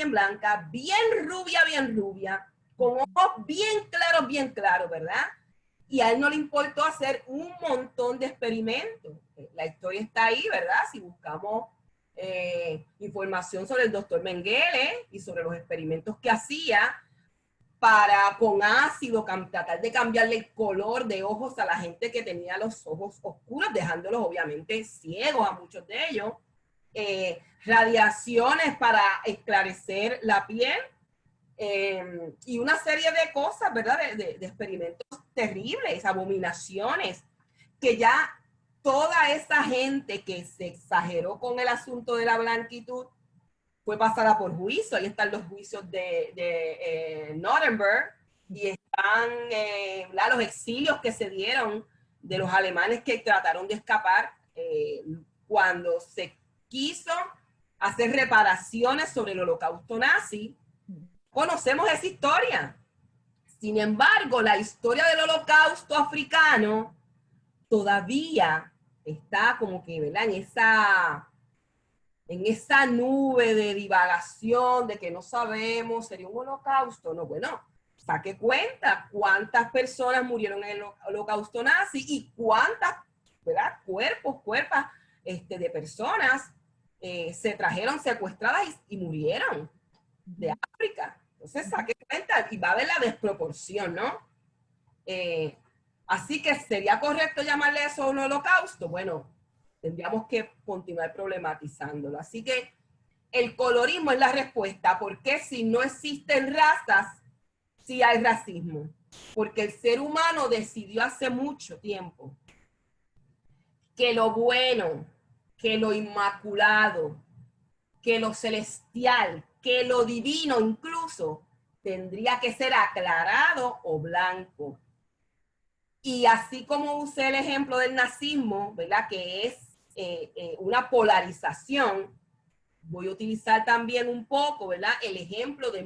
bien rubia, con ojos bien claros, ¿verdad? Y a él no le importó hacer un montón de experimentos. La historia está ahí, ¿verdad? Si buscamos información sobre el doctor Mengele y sobre los experimentos que hacía para con ácido tratar de cambiarle el color de ojos a la gente que tenía los ojos oscuros, dejándolos obviamente ciegos a muchos de ellos. Radiaciones para esclarecer la piel. Y una serie de cosas, ¿verdad? De experimentos terribles, abominaciones, que ya toda esa gente que se exageró con el asunto de la blanquitud fue pasada por juicio. Ahí están los juicios de Nuremberg y están los exilios que se dieron de los alemanes que trataron de escapar cuando se quiso hacer reparaciones sobre el holocausto nazi. Conocemos esa historia. Sin embargo, la historia del holocausto africano todavía está como que, ¿verdad? En esa nube de divagación de que no sabemos, ¿sería un holocausto? No, bueno, saque cuenta cuántas personas murieron en el holocausto nazi y cuántas, ¿verdad? Cuerpas de personas se trajeron secuestradas y murieron de África. Entonces, saque cuenta y va a haber la desproporción, ¿no? Así que, ¿sería correcto llamarle eso un holocausto? Bueno, tendríamos que continuar problematizándolo. Así que el colorismo es la respuesta. ¿Por qué si no existen razas, sí hay racismo? Porque el ser humano decidió hace mucho tiempo que lo bueno, que lo inmaculado, que lo celestial, que lo divino incluso, tendría que ser aclarado o blanco. Y así como usé el ejemplo del nazismo, ¿verdad? Que es una polarización, voy a utilizar también un poco, ¿verdad? El ejemplo de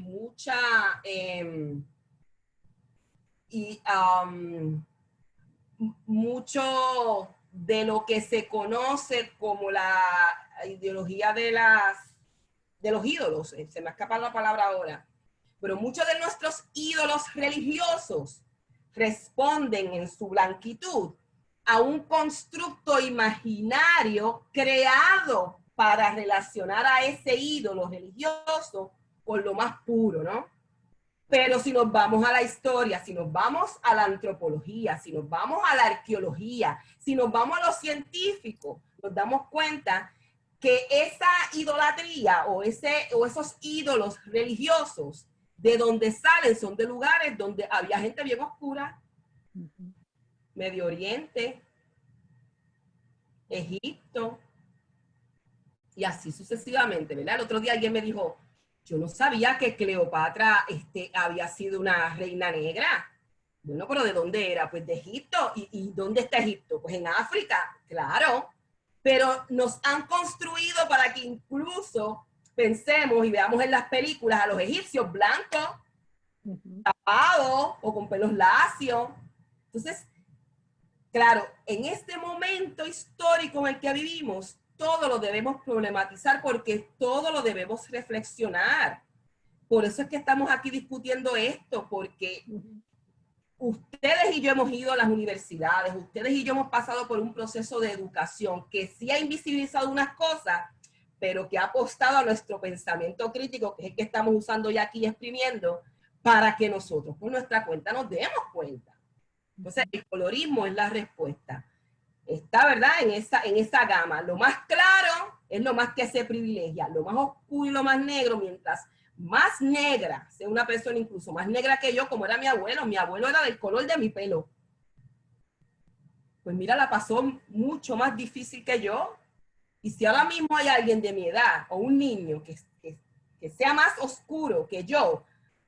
mucho de lo que se conoce como la ideología de los ídolos, se me escapa la palabra ahora, pero muchos de nuestros ídolos religiosos responden en su blanquitud a un constructo imaginario creado para relacionar a ese ídolo religioso con lo más puro, ¿no? Pero si nos vamos a la historia, si nos vamos a la antropología, si nos vamos a la arqueología, si nos vamos a lo científico, nos damos cuenta que esa idolatría o esos ídolos religiosos de donde salen son de lugares donde había gente bien oscura, Medio Oriente, Egipto, y así sucesivamente, ¿verdad? El otro día alguien me dijo, yo no sabía que Cleopatra había sido una reina negra. Bueno, pero ¿de dónde era? Pues de Egipto. ¿Y dónde está Egipto? Pues en África, claro. Pero nos han construido para que incluso pensemos y veamos en las películas a los egipcios blancos, tapados o con pelos lacios. Entonces, claro, en este momento histórico en el que vivimos, todo lo debemos problematizar porque todo lo debemos reflexionar. Por eso es que estamos aquí discutiendo esto, porque ustedes y yo hemos ido a las universidades, ustedes y yo hemos pasado por un proceso de educación que sí ha invisibilizado unas cosas, pero que ha apostado a nuestro pensamiento crítico, que es el que estamos usando ya aquí exprimiendo, para que nosotros por nuestra cuenta nos demos cuenta. Entonces, el colorismo es la respuesta. Está, ¿verdad?, en esa gama. Lo más claro es lo más que se privilegia. Lo más oscuro y lo más negro, mientras más negra sea una persona, incluso más negra que yo, como era mi abuelo era del color de mi pelo. Pues mira, la pasó mucho más difícil que yo. Y si ahora mismo hay alguien de mi edad o un niño que sea más oscuro que yo,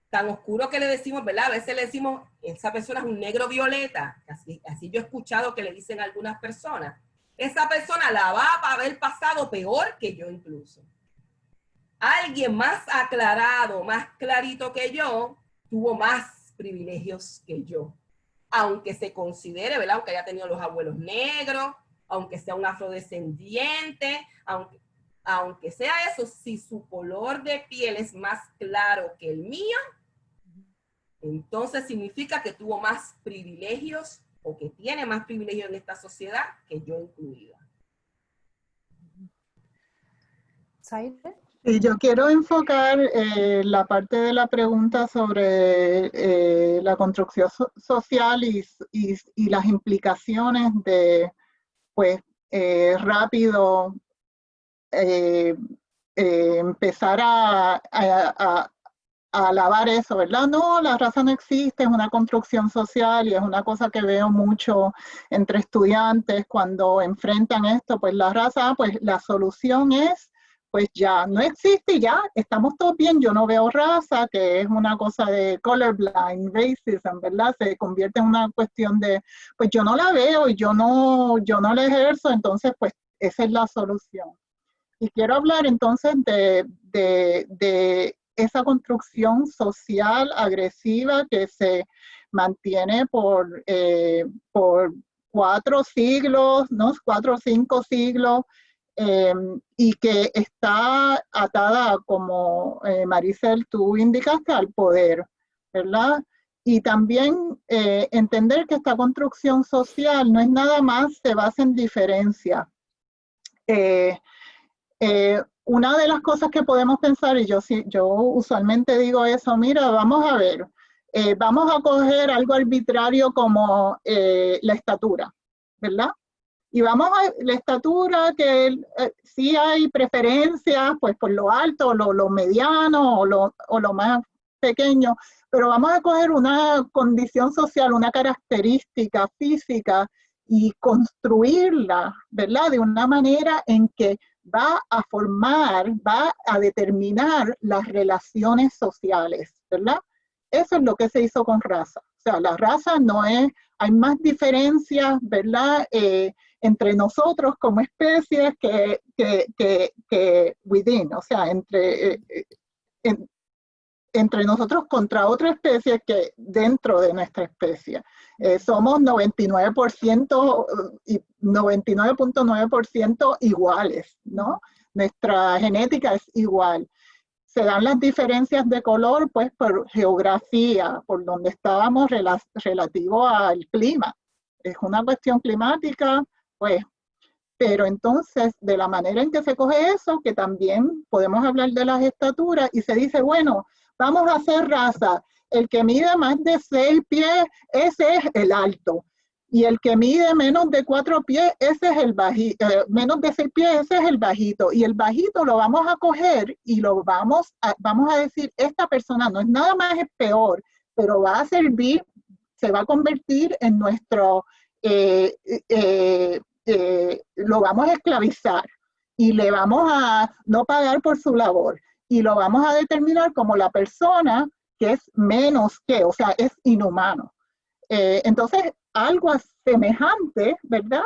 tan oscuro que le decimos, ¿verdad? A veces le decimos, esa persona es un negro violeta, así yo he escuchado que le dicen a algunas personas. Esa persona la va a haber pasado peor que yo incluso. Alguien más aclarado, más clarito que yo, tuvo más privilegios que yo. Aunque se considere, ¿verdad? Aunque haya tenido los abuelos negros, aunque sea un afrodescendiente, aunque sea eso, si su color de piel es más claro que el mío, entonces significa que tuvo más privilegios o que tiene más privilegios en esta sociedad que yo incluida. ¿Zaire? Y yo quiero enfocar la parte de la pregunta sobre la construcción social y las implicaciones de, pues, rápido empezar a alabar eso, ¿verdad? No, la raza no existe, es una construcción social y es una cosa que veo mucho entre estudiantes cuando enfrentan esto, pues la raza, pues la solución es, pues ya no existe y ya, estamos todos bien, yo no veo raza, que es una cosa de colorblind, racism, ¿verdad? Se convierte en una cuestión de, pues yo no la veo y yo no la ejerzo, entonces pues esa es la solución. Y quiero hablar entonces de esa construcción social agresiva que se mantiene por 4 siglos, ¿no? 4 o 5 siglos, y que está atada, como Maricel, tú indicaste, al poder, ¿verdad? Y también entender que esta construcción social no es nada más, se basa en diferencia. Una de las cosas que podemos pensar, y yo usualmente digo eso, mira, vamos a ver, vamos a coger algo arbitrario como la estatura, ¿verdad? Y vamos a la estatura, que sí hay preferencias, pues por lo alto, lo mediano o lo más pequeño, pero vamos a coger una condición social, una característica física y construirla, ¿verdad? De una manera en que va a determinar las relaciones sociales, ¿verdad? Eso es lo que se hizo con raza. O sea, la raza no es, hay más diferencias, ¿verdad? Entre nosotros como especies que within, o sea, entre nosotros contra otra especie que dentro de nuestra especie. Somos 99% y 99.9% iguales, ¿no? Nuestra genética es igual. Se dan las diferencias de color, pues, por geografía, por donde estábamos relativo al clima. Es una cuestión climática, pues, pero entonces, de la manera en que se coge eso, que también podemos hablar de las estaturas, y se dice, bueno, vamos a hacer raza. El que mide más de 6 pies, ese es el alto. Y el que mide menos de 4 pies, ese es el bajito. Menos de 6 pies, ese es el bajito. Y el bajito lo vamos a coger y lo vamos a decir, esta persona no es nada más, es peor, pero va a servir, se va a convertir en nuestro, lo vamos a esclavizar y le vamos a no pagar por su labor. y lo vamos a determinar como la persona que es menos que, o sea, es inhumano. Entonces, algo semejante, ¿verdad?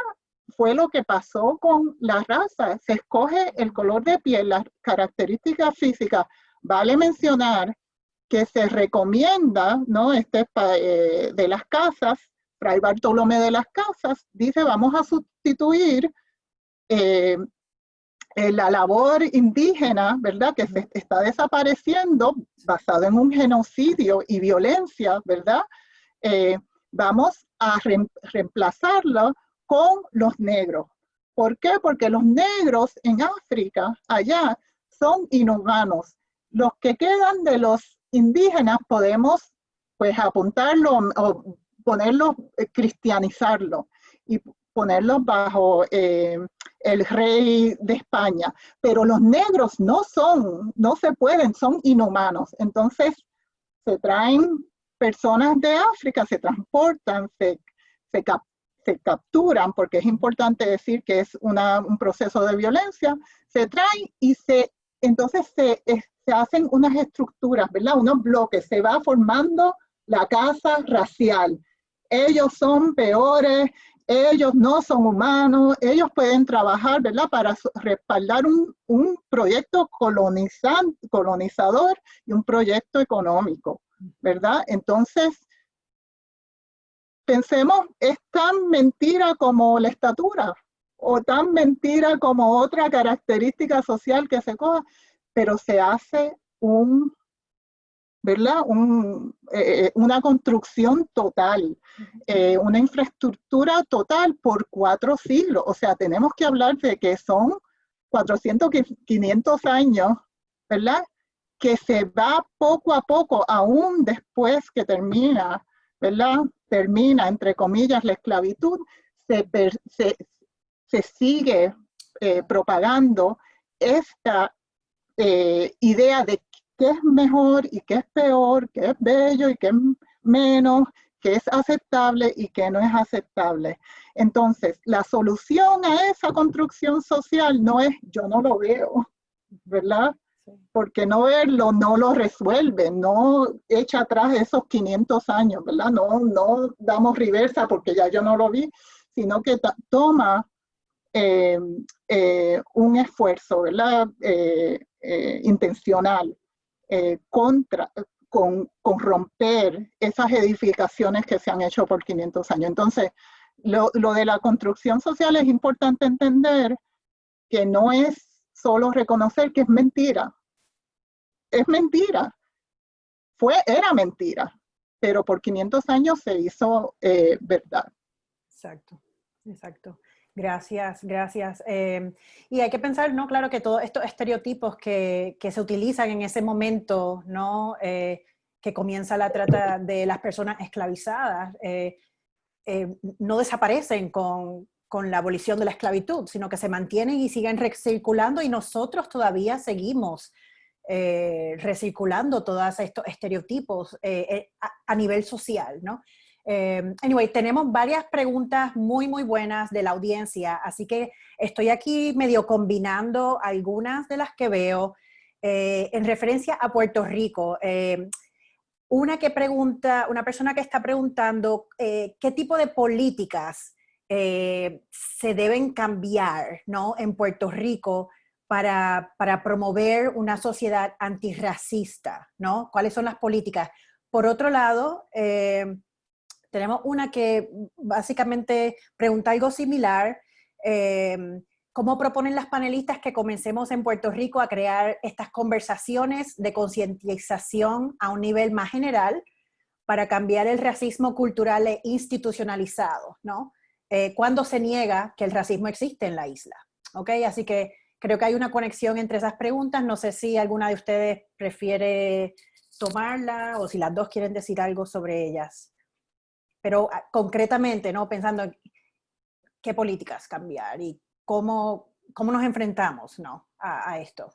Fue lo que pasó con la raza. Se escoge el color de piel, las características físicas. Vale mencionar que se recomienda, ¿no? De las Casas, Fray Bartolomé de las Casas, dice, vamos a sustituir la labor indígena, ¿verdad? Que se está desapareciendo basado en un genocidio y violencia, ¿verdad? Vamos a reemplazarlo con los negros. ¿Por qué? Porque los negros en África, allá, son inhumanos. Los que quedan de los indígenas podemos, pues, apuntarlo o ponerlos, cristianizarlo y ponerlos bajo el rey de España. Pero los negros no se pueden, son inhumanos. Entonces, se traen personas de África, se transportan, se capturan, porque es importante decir que es un proceso de violencia, se traen y entonces se hacen unas estructuras, ¿verdad? Unos bloques, se va formando la casa racial. Ellos son peores, ellos no son humanos, ellos pueden trabajar, ¿verdad? Para respaldar un proyecto colonizador y un proyecto económico, ¿verdad? Entonces, pensemos, es tan mentira como la estatura o tan mentira como otra característica social que se coja, pero se hace ¿verdad? Una construcción total, una infraestructura total por 4 siglos. O sea, tenemos que hablar de que son 400, 500 años, ¿verdad? Que se va poco a poco, aún después que termina, ¿verdad? Termina, entre comillas, la esclavitud, se sigue propagando esta idea de qué es mejor y qué es peor, qué es bello y qué es menos, qué es aceptable y qué no es aceptable. Entonces, la solución a esa construcción social no es yo no lo veo, ¿verdad? Porque no verlo no lo resuelve, no echa atrás esos 500 años, ¿verdad? No damos reversa porque ya yo no lo vi, sino que toma un esfuerzo, ¿verdad? Intencional con romper esas edificaciones que se han hecho por 500 años. Entonces, lo de la construcción social es importante entender que no es solo reconocer que es mentira. Es mentira. Era mentira, pero por 500 años se hizo verdad. Exacto, exacto. Gracias, gracias. Y hay que pensar, ¿no? Claro que todos estos estereotipos que se utilizan en ese momento, ¿no? Que comienza la trata de las personas esclavizadas, no desaparecen con la abolición de la esclavitud, sino que se mantienen y siguen recirculando y nosotros todavía seguimos recirculando todos estos estereotipos a nivel social, ¿no? Anyway, tenemos varias preguntas muy, muy buenas de la audiencia, así que estoy aquí medio combinando algunas de las que veo en referencia a Puerto Rico. Una persona que está preguntando qué tipo de políticas se deben cambiar, ¿no? En Puerto Rico para promover una sociedad antirracista, ¿no? ¿Cuáles son las políticas? Por otro lado, tenemos una que básicamente pregunta algo similar. ¿Cómo proponen las panelistas que comencemos en Puerto Rico a crear estas conversaciones de concientización a un nivel más general para cambiar el racismo cultural e institucionalizado, ¿no? Cuando se niega que el racismo existe en la isla, ¿ok? Así que creo que hay una conexión entre esas preguntas. No sé si alguna de ustedes prefiere tomarla o si las dos quieren decir algo sobre ellas. Pero concretamente, ¿no? Pensando en qué políticas cambiar y cómo nos enfrentamos, ¿no? a esto.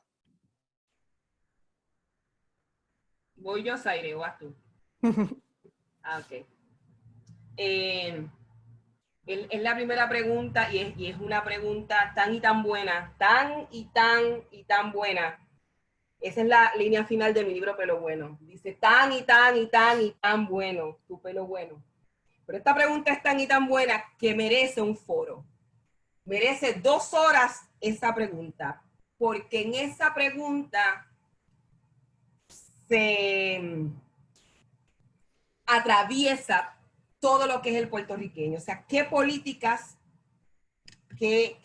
¿Voy yo, Zaire, o vas tú? Ok. Es la primera pregunta y es una pregunta tan y tan buena, tan y tan y tan buena, Esa es la línea final de mi libro Pelo Bueno. Dice, tan y tan y tan y tan bueno, tu pelo bueno. Pero esta pregunta es tan y tan buena que merece un foro. Merece 2 horas esa pregunta. Porque en esa pregunta se atraviesa todo lo que es el puertorriqueño. O sea, qué políticas, qué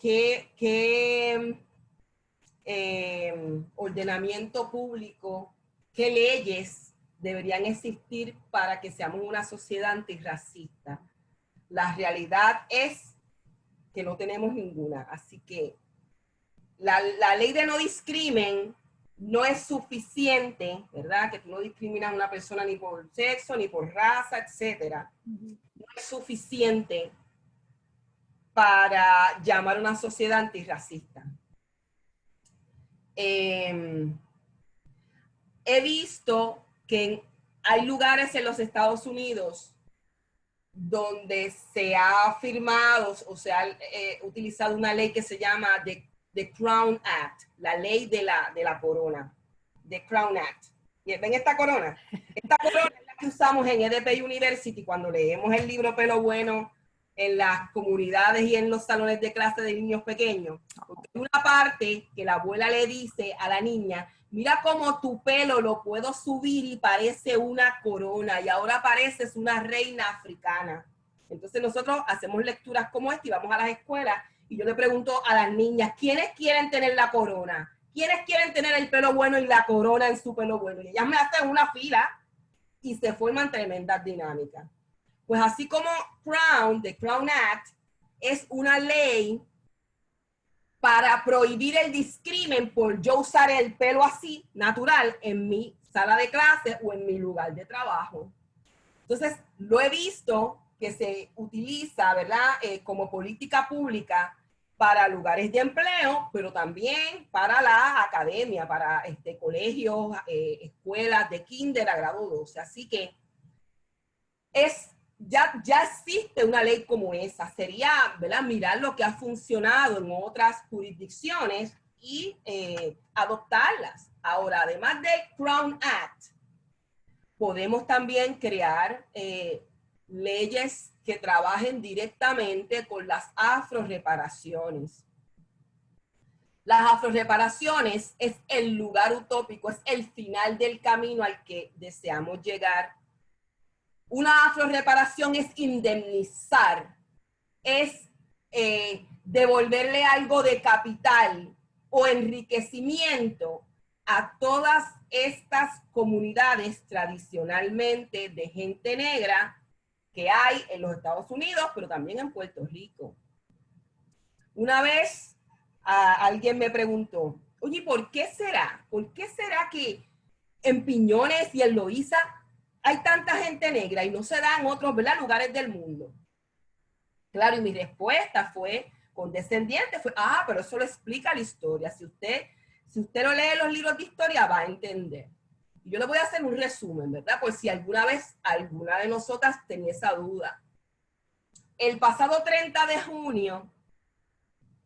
ordenamiento público, qué leyes deberían existir para que seamos una sociedad antirracista. La realidad es que no tenemos ninguna. Así que la ley de no discrimen no es suficiente, ¿verdad? Que tú no discriminas a una persona ni por sexo, ni por raza, etcétera. No es suficiente para llamar a una sociedad antirracista. He visto que hay lugares en los Estados Unidos donde se ha firmado o se ha utilizado una ley que se llama The Crown Act, la ley de la corona, The Crown Act. ¿Ven esta corona? Esta corona es la que usamos en EDP University cuando leemos el libro Pelo Bueno en las comunidades y en los salones de clase de niños pequeños. Porque hay una parte que la abuela le dice a la niña, mira cómo tu pelo lo puedo subir y parece una corona y ahora pareces una reina africana. Entonces nosotros hacemos lecturas como esta y vamos a las escuelas y yo le pregunto a las niñas, ¿quiénes quieren tener la corona? ¿Quiénes quieren tener el pelo bueno y la corona en su pelo bueno? Y ellas me hacen una fila y se forman tremendas dinámicas. Pues así como The Crown Act, es una ley para prohibir el discrimen por yo usar el pelo así, natural, en mi sala de clase o en mi lugar de trabajo. Entonces, lo he visto que se utiliza, ¿verdad? Como política pública para lugares de empleo, pero también para la academia, para colegios, escuelas de kinder a grado 12. Así que ya existe una ley como esa. Sería, ¿verdad?, mirar lo que ha funcionado en otras jurisdicciones y adoptarlas. Ahora, además del Crown Act, podemos también crear leyes que trabajen directamente con las afroreparaciones. Las afroreparaciones es el lugar utópico, es el final del camino al que deseamos llegar. Una afroreparación es indemnizar, es devolverle algo de capital o enriquecimiento a todas estas comunidades tradicionalmente de gente negra que hay en los Estados Unidos, pero también en Puerto Rico. Una vez alguien me preguntó, oye, ¿por qué será? ¿Por qué será que en Piñones y en Loíza hay tanta gente negra y no se da en otros, ¿verdad?, lugares del mundo? Claro, y mi respuesta fue condescendiente, fue, pero eso lo explica la historia. Si usted lo lee en los libros de historia, va a entender. Y yo le voy a hacer un resumen, ¿verdad? Pues si alguna vez alguna de nosotras tenía esa duda. El pasado 30 de junio,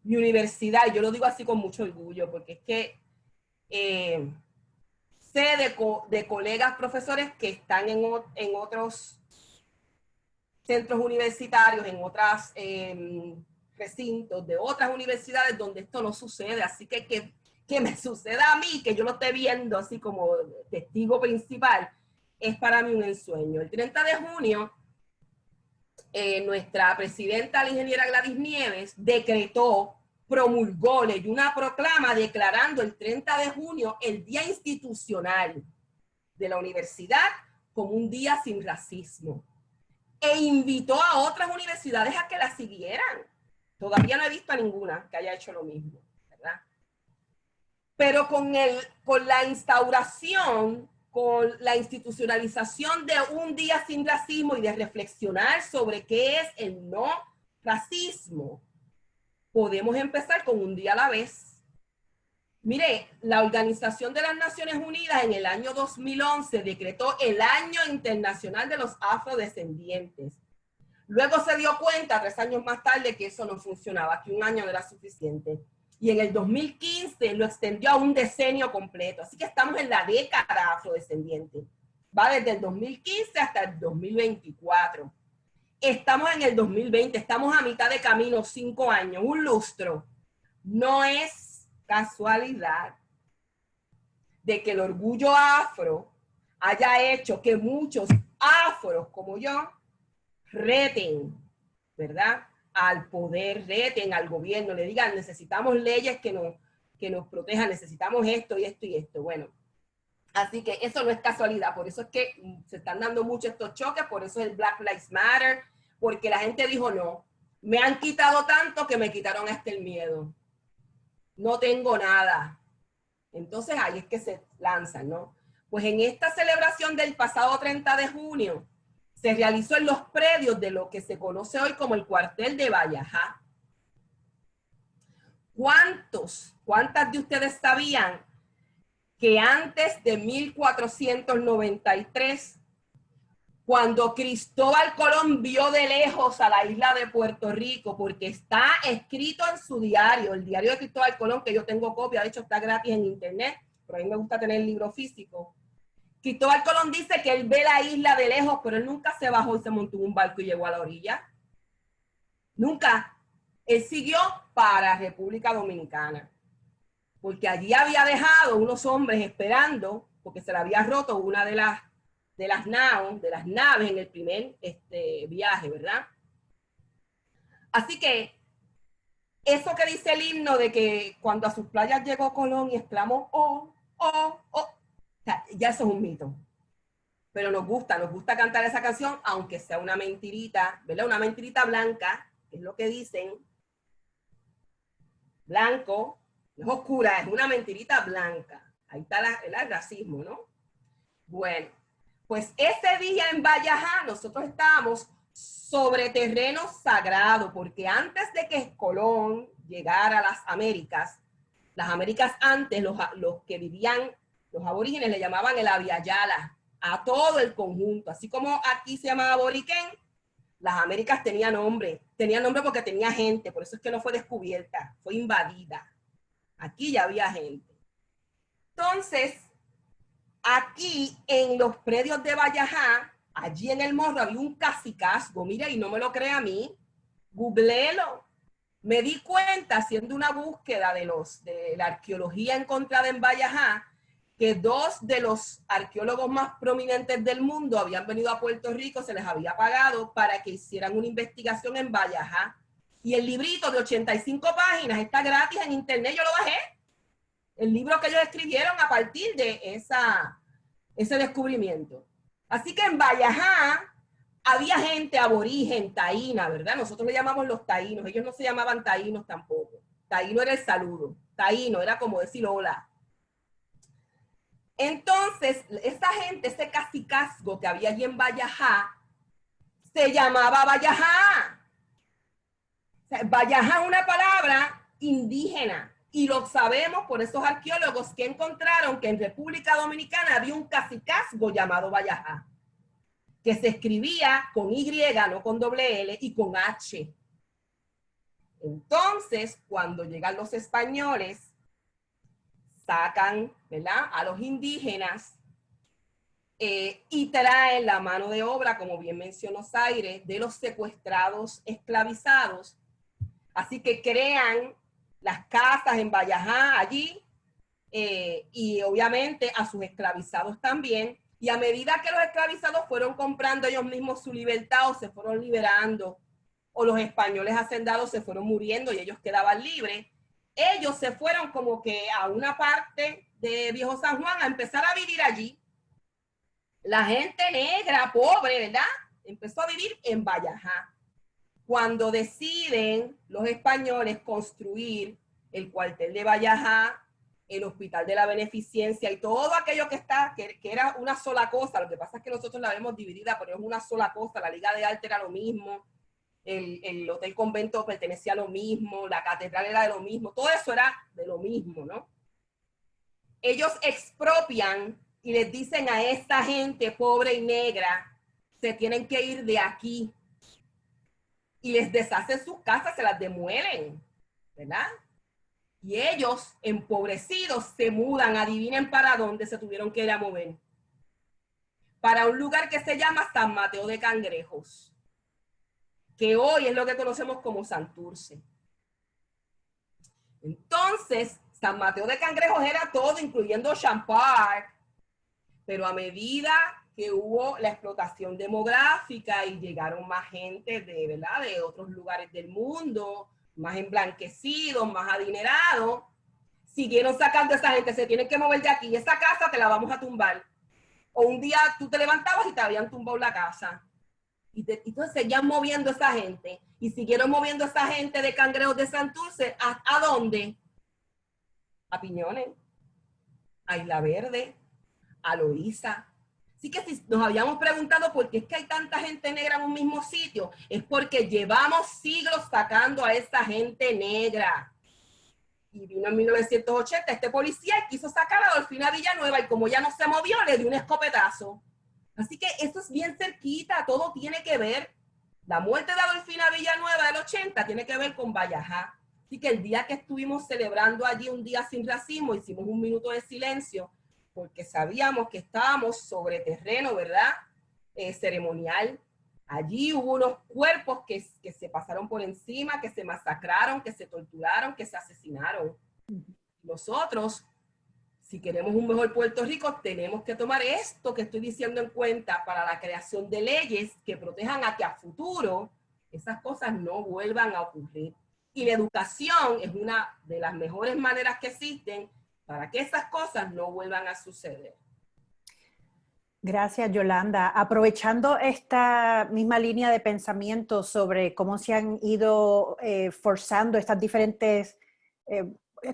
mi universidad, y yo lo digo así con mucho orgullo, porque es que sé de colegas profesores que están en otros centros universitarios, en otros recintos de otras universidades donde esto no sucede. Así que me suceda a mí, que yo lo esté viendo así como testigo principal, es para mí un ensueño. El 30 de junio, nuestra presidenta, la ingeniera Gladys Nieves, promulgó, leyó una proclama declarando el 30 de junio el Día Institucional de la Universidad como un día sin racismo. E invitó a otras universidades a que la siguieran. Todavía no he visto a ninguna que haya hecho lo mismo, ¿verdad? Pero con la instauración, con la institucionalización de un día sin racismo y de reflexionar sobre qué es el no racismo, podemos empezar con un día a la vez. Mire, la Organización de las Naciones Unidas en el año 2011 decretó el Año Internacional de los Afrodescendientes. Luego se dio cuenta, 3 años más tarde, que eso no funcionaba, que un año no era suficiente. Y en el 2015 lo extendió a un decenio completo. Así que estamos en la década afrodescendiente. Va desde el 2015 hasta el 2024. Estamos en el 2020, estamos a mitad de camino, 5 años, un lustro. No es casualidad de que el orgullo afro haya hecho que muchos afros como yo reten, ¿verdad?, al poder, reten al gobierno, le digan, necesitamos leyes que nos protejan, necesitamos esto y esto y esto. Bueno, así que eso no es casualidad, por eso es que se están dando mucho estos choques, por eso es el Black Lives Matter, porque la gente dijo, no, me han quitado tanto que me quitaron hasta el miedo. No tengo nada. Entonces ahí es que se lanzan, ¿no? Pues en esta celebración del pasado 30 de junio, se realizó en los predios de lo que se conoce hoy como el cuartel de Vallajá. ¿Cuántas de ustedes sabían que antes de 1493, cuando Cristóbal Colón vio de lejos a la isla de Puerto Rico, porque está escrito en su diario, el diario de Cristóbal Colón, que yo tengo copia, de hecho está gratis en internet, pero a mí me gusta tener el libro físico. Cristóbal Colón dice que él ve la isla de lejos, pero él nunca se bajó y se montó en un barco y llegó a la orilla. Nunca. Él siguió para República Dominicana, porque allí había dejado unos hombres esperando, porque se le había roto una de las naves en el primer viaje, ¿verdad? Así que eso que dice el himno de que cuando a sus playas llegó Colón y exclamó, oh, oh, oh, o sea, ya eso es un mito. Pero nos gusta cantar esa canción, aunque sea una mentirita, ¿verdad? Una mentirita blanca, que es lo que dicen. Blanco, no es oscura, es una mentirita blanca. Ahí está el racismo, ¿no? Bueno, pues ese día en Vallajá nosotros estábamos sobre terreno sagrado, porque antes de que Colón llegara a las Américas antes, los que vivían, los aborígenes le llamaban el Aviala a todo el conjunto. Así como aquí se llamaba Boriquén, las Américas tenían nombre porque tenía gente, por eso es que no fue descubierta, fue invadida. Aquí ya había gente. Entonces, aquí en los predios de Vallajá, allí en el morro había un cacicazgo, mira, y no me lo cree a mí, googleelo. Me di cuenta, haciendo una búsqueda de la arqueología encontrada en Vallajá, que 2 de los arqueólogos más prominentes del mundo habían venido a Puerto Rico, se les había pagado para que hicieran una investigación en Vallajá. Y el librito de 85 páginas está gratis en internet, yo lo bajé. El libro que ellos escribieron a partir de ese descubrimiento. Así que en Vallajá había gente aborigen, taína, ¿verdad? Nosotros le llamamos los taínos, ellos no se llamaban taínos tampoco. Taíno era el saludo, taíno era como decir hola. Entonces, esa gente, ese cacicazgo que había allí en Vallajá, se llamaba Vallajá. O sea, Vallajá es una palabra indígena, y lo sabemos por esos arqueólogos que encontraron que en República Dominicana había un cacicazgo llamado Vallajá, que se escribía con Y, no con doble L, y con H. Entonces, cuando llegan los españoles, sacan, ¿verdad?, a los indígenas y traen la mano de obra, como bien mencionó Zaire, de los secuestrados, esclavizados. Así que crean las casas en Vallajá allí y obviamente a sus esclavizados también. Y a medida que los esclavizados fueron comprando ellos mismos su libertad o se fueron liberando, o los españoles hacendados se fueron muriendo y ellos quedaban libres, ellos se fueron como que a una parte de Viejo San Juan a empezar a vivir allí. La gente negra, pobre, ¿verdad?, empezó a vivir en Vallajá. Cuando deciden los españoles construir el cuartel de Vallajá, el Hospital de la Beneficencia y todo aquello que era una sola cosa, lo que pasa es que nosotros la vemos dividida, pero es una sola cosa. La Liga de Arte era lo mismo, el Hotel Convento pertenecía a lo mismo, la catedral era de lo mismo, todo eso era de lo mismo, ¿no? Ellos expropian y les dicen a esta gente pobre y negra, se tienen que ir de aquí. Y les deshacen sus casas, se las demuelen, ¿verdad? Y ellos, empobrecidos, se mudan, adivinen para dónde se tuvieron que ir a mover. Para un lugar que se llama San Mateo de Cangrejos, que hoy es lo que conocemos como Santurce. Entonces, San Mateo de Cangrejos era todo, incluyendo Ocean Park, pero a medida que hubo la explotación demográfica y llegaron más gente ¿verdad? De otros lugares del mundo, más emblanquecidos, más adinerados, siguieron sacando a esa gente, se tienen que mover de aquí, esa casa te la vamos a tumbar. O un día tú te levantabas y te habían tumbado la casa. Y entonces seguían moviendo a esa gente. Y siguieron moviendo a esa gente de Cangrejos de Santurce. ¿A dónde? A Piñones, a Isla Verde, a Loíza. Así que si nos habíamos preguntado por qué es que hay tanta gente negra en un mismo sitio, es porque llevamos siglos sacando a esa gente negra. Y vino en 1980 este policía y quiso sacar a Adolfina Villanueva y como ya no se movió, le dio un escopetazo. Así que eso es bien cerquita, todo tiene que ver. La muerte de Adolfina Villanueva del 80 tiene que ver con Vallajá. Así que el día que estuvimos celebrando allí un día sin racismo, hicimos un minuto de silencio porque sabíamos que estábamos sobre terreno, ¿verdad? Ceremonial. Allí hubo unos cuerpos que se pasaron por encima, que se masacraron, que se torturaron, que se asesinaron. Nosotros, si queremos un mejor Puerto Rico, tenemos que tomar esto que estoy diciendo en cuenta para la creación de leyes que protejan a que a futuro esas cosas no vuelvan a ocurrir. Y la educación es una de las mejores maneras que existen para que esas cosas no vuelvan a suceder. Gracias, Yolanda. Aprovechando esta misma línea de pensamiento sobre cómo se han ido forzando estas diferentes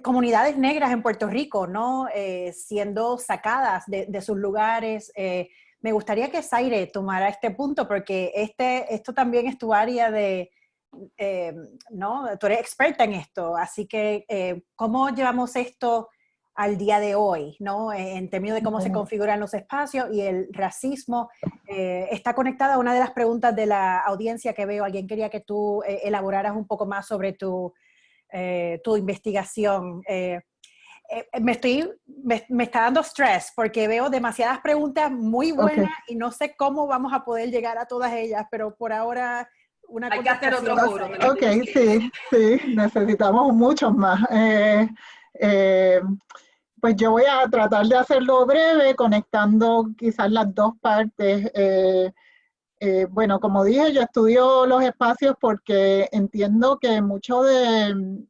comunidades negras en Puerto Rico, ¿no? Siendo sacadas de sus lugares. Me gustaría que Zaire tomara este punto porque esto también es tu área de, ¿no? Tú eres experta en esto, así que ¿cómo llevamos esto al día de hoy, ¿no? En términos de cómo se configuran los espacios y el racismo? Está conectada a una de las preguntas de la audiencia que veo. Alguien quería que tú elaboraras un poco más sobre tu investigación. Me está dando estrés porque veo demasiadas preguntas muy buenas y no sé cómo vamos a poder llegar a todas ellas, pero por ahora una hay que hacer otro foro. Ok, sí, necesitamos muchos más. Pues yo voy a tratar de hacerlo breve, conectando quizás las dos partes. Bueno, como dije, yo estudio los espacios porque entiendo que mucho del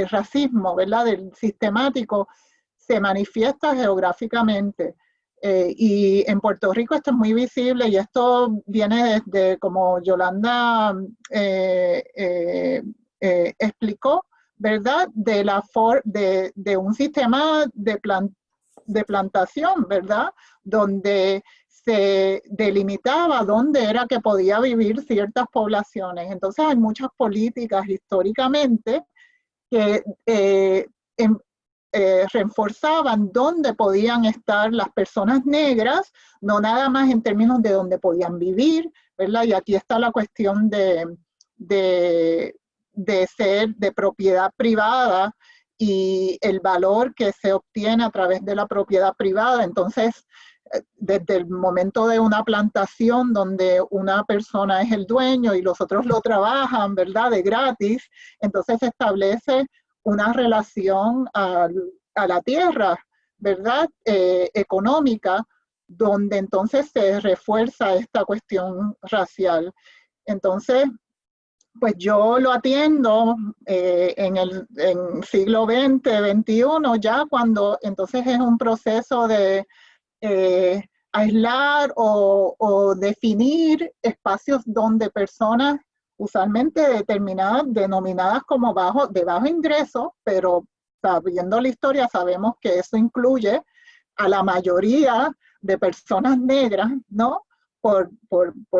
racismo, ¿verdad? Del sistemático, se manifiesta geográficamente. Y en Puerto Rico esto es muy visible y esto viene desde, como Yolanda explicó, ¿verdad? De un sistema de plantación, ¿verdad? Donde se delimitaba dónde era que podía vivir ciertas poblaciones. Entonces hay muchas políticas históricamente que reforzaban dónde podían estar las personas negras, no nada más en términos de dónde podían vivir, ¿verdad? Y aquí está la cuestión de ser de propiedad privada y el valor que se obtiene a través de la propiedad privada. Entonces, desde el momento de una plantación donde una persona es el dueño y los otros lo trabajan, ¿verdad?, de gratis, entonces se establece una relación a la tierra, ¿verdad?, económica, donde entonces se refuerza esta cuestión racial. Entonces, pues yo lo atiendo en siglo XX, XXI, ya cuando entonces es un proceso de aislar o definir espacios donde personas usualmente determinadas, denominadas como de bajo ingreso, pero sabiendo la historia sabemos que eso incluye a la mayoría de personas negras, ¿no? Por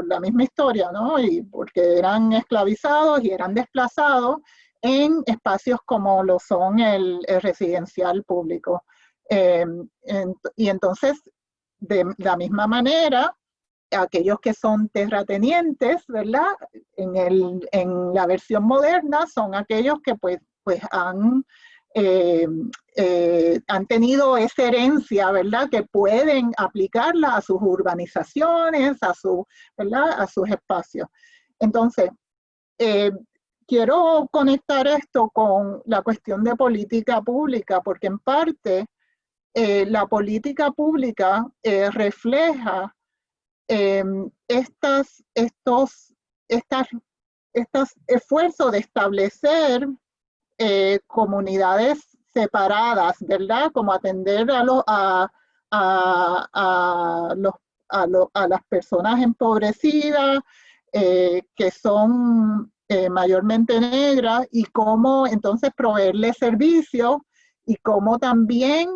la misma historia, ¿no? Y porque eran esclavizados y eran desplazados en espacios como lo son el residencial público. Y entonces, de la misma manera, aquellos que son terratenientes, ¿verdad? En la versión moderna son aquellos que pues han tenido esa herencia, ¿verdad? Que pueden aplicarla a sus urbanizaciones, ¿verdad? A sus espacios. Entonces, quiero conectar esto con la cuestión de política pública, porque en parte la política pública refleja estos esfuerzos de establecer comunidades separadas, ¿verdad? Como atender a las personas empobrecidas, que son mayormente negras, y cómo entonces proveerles servicios, y cómo también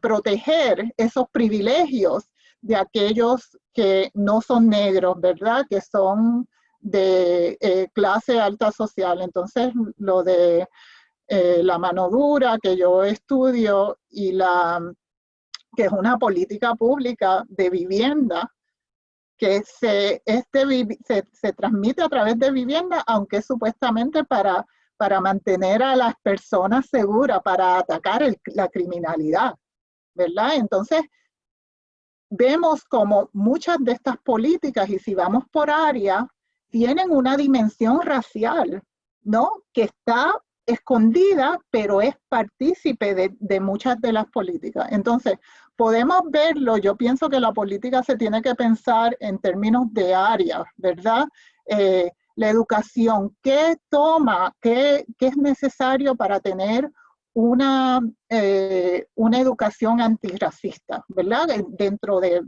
proteger esos privilegios de aquellos que no son negros, ¿verdad? Que son de clase alta social. Entonces, lo de la mano dura que yo estudio, y que es una política pública de vivienda, que se transmite a través de vivienda, aunque es supuestamente para mantener a las personas seguras, para atacar la criminalidad, ¿verdad? Entonces, vemos como muchas de estas políticas, y si vamos por área, tienen una dimensión racial, ¿no? Que está escondida, pero es partícipe de muchas de las políticas. Entonces, podemos verlo. Yo pienso que la política se tiene que pensar en términos de áreas, ¿verdad? La educación, ¿qué es necesario para tener una educación antirracista, ¿verdad? Dentro de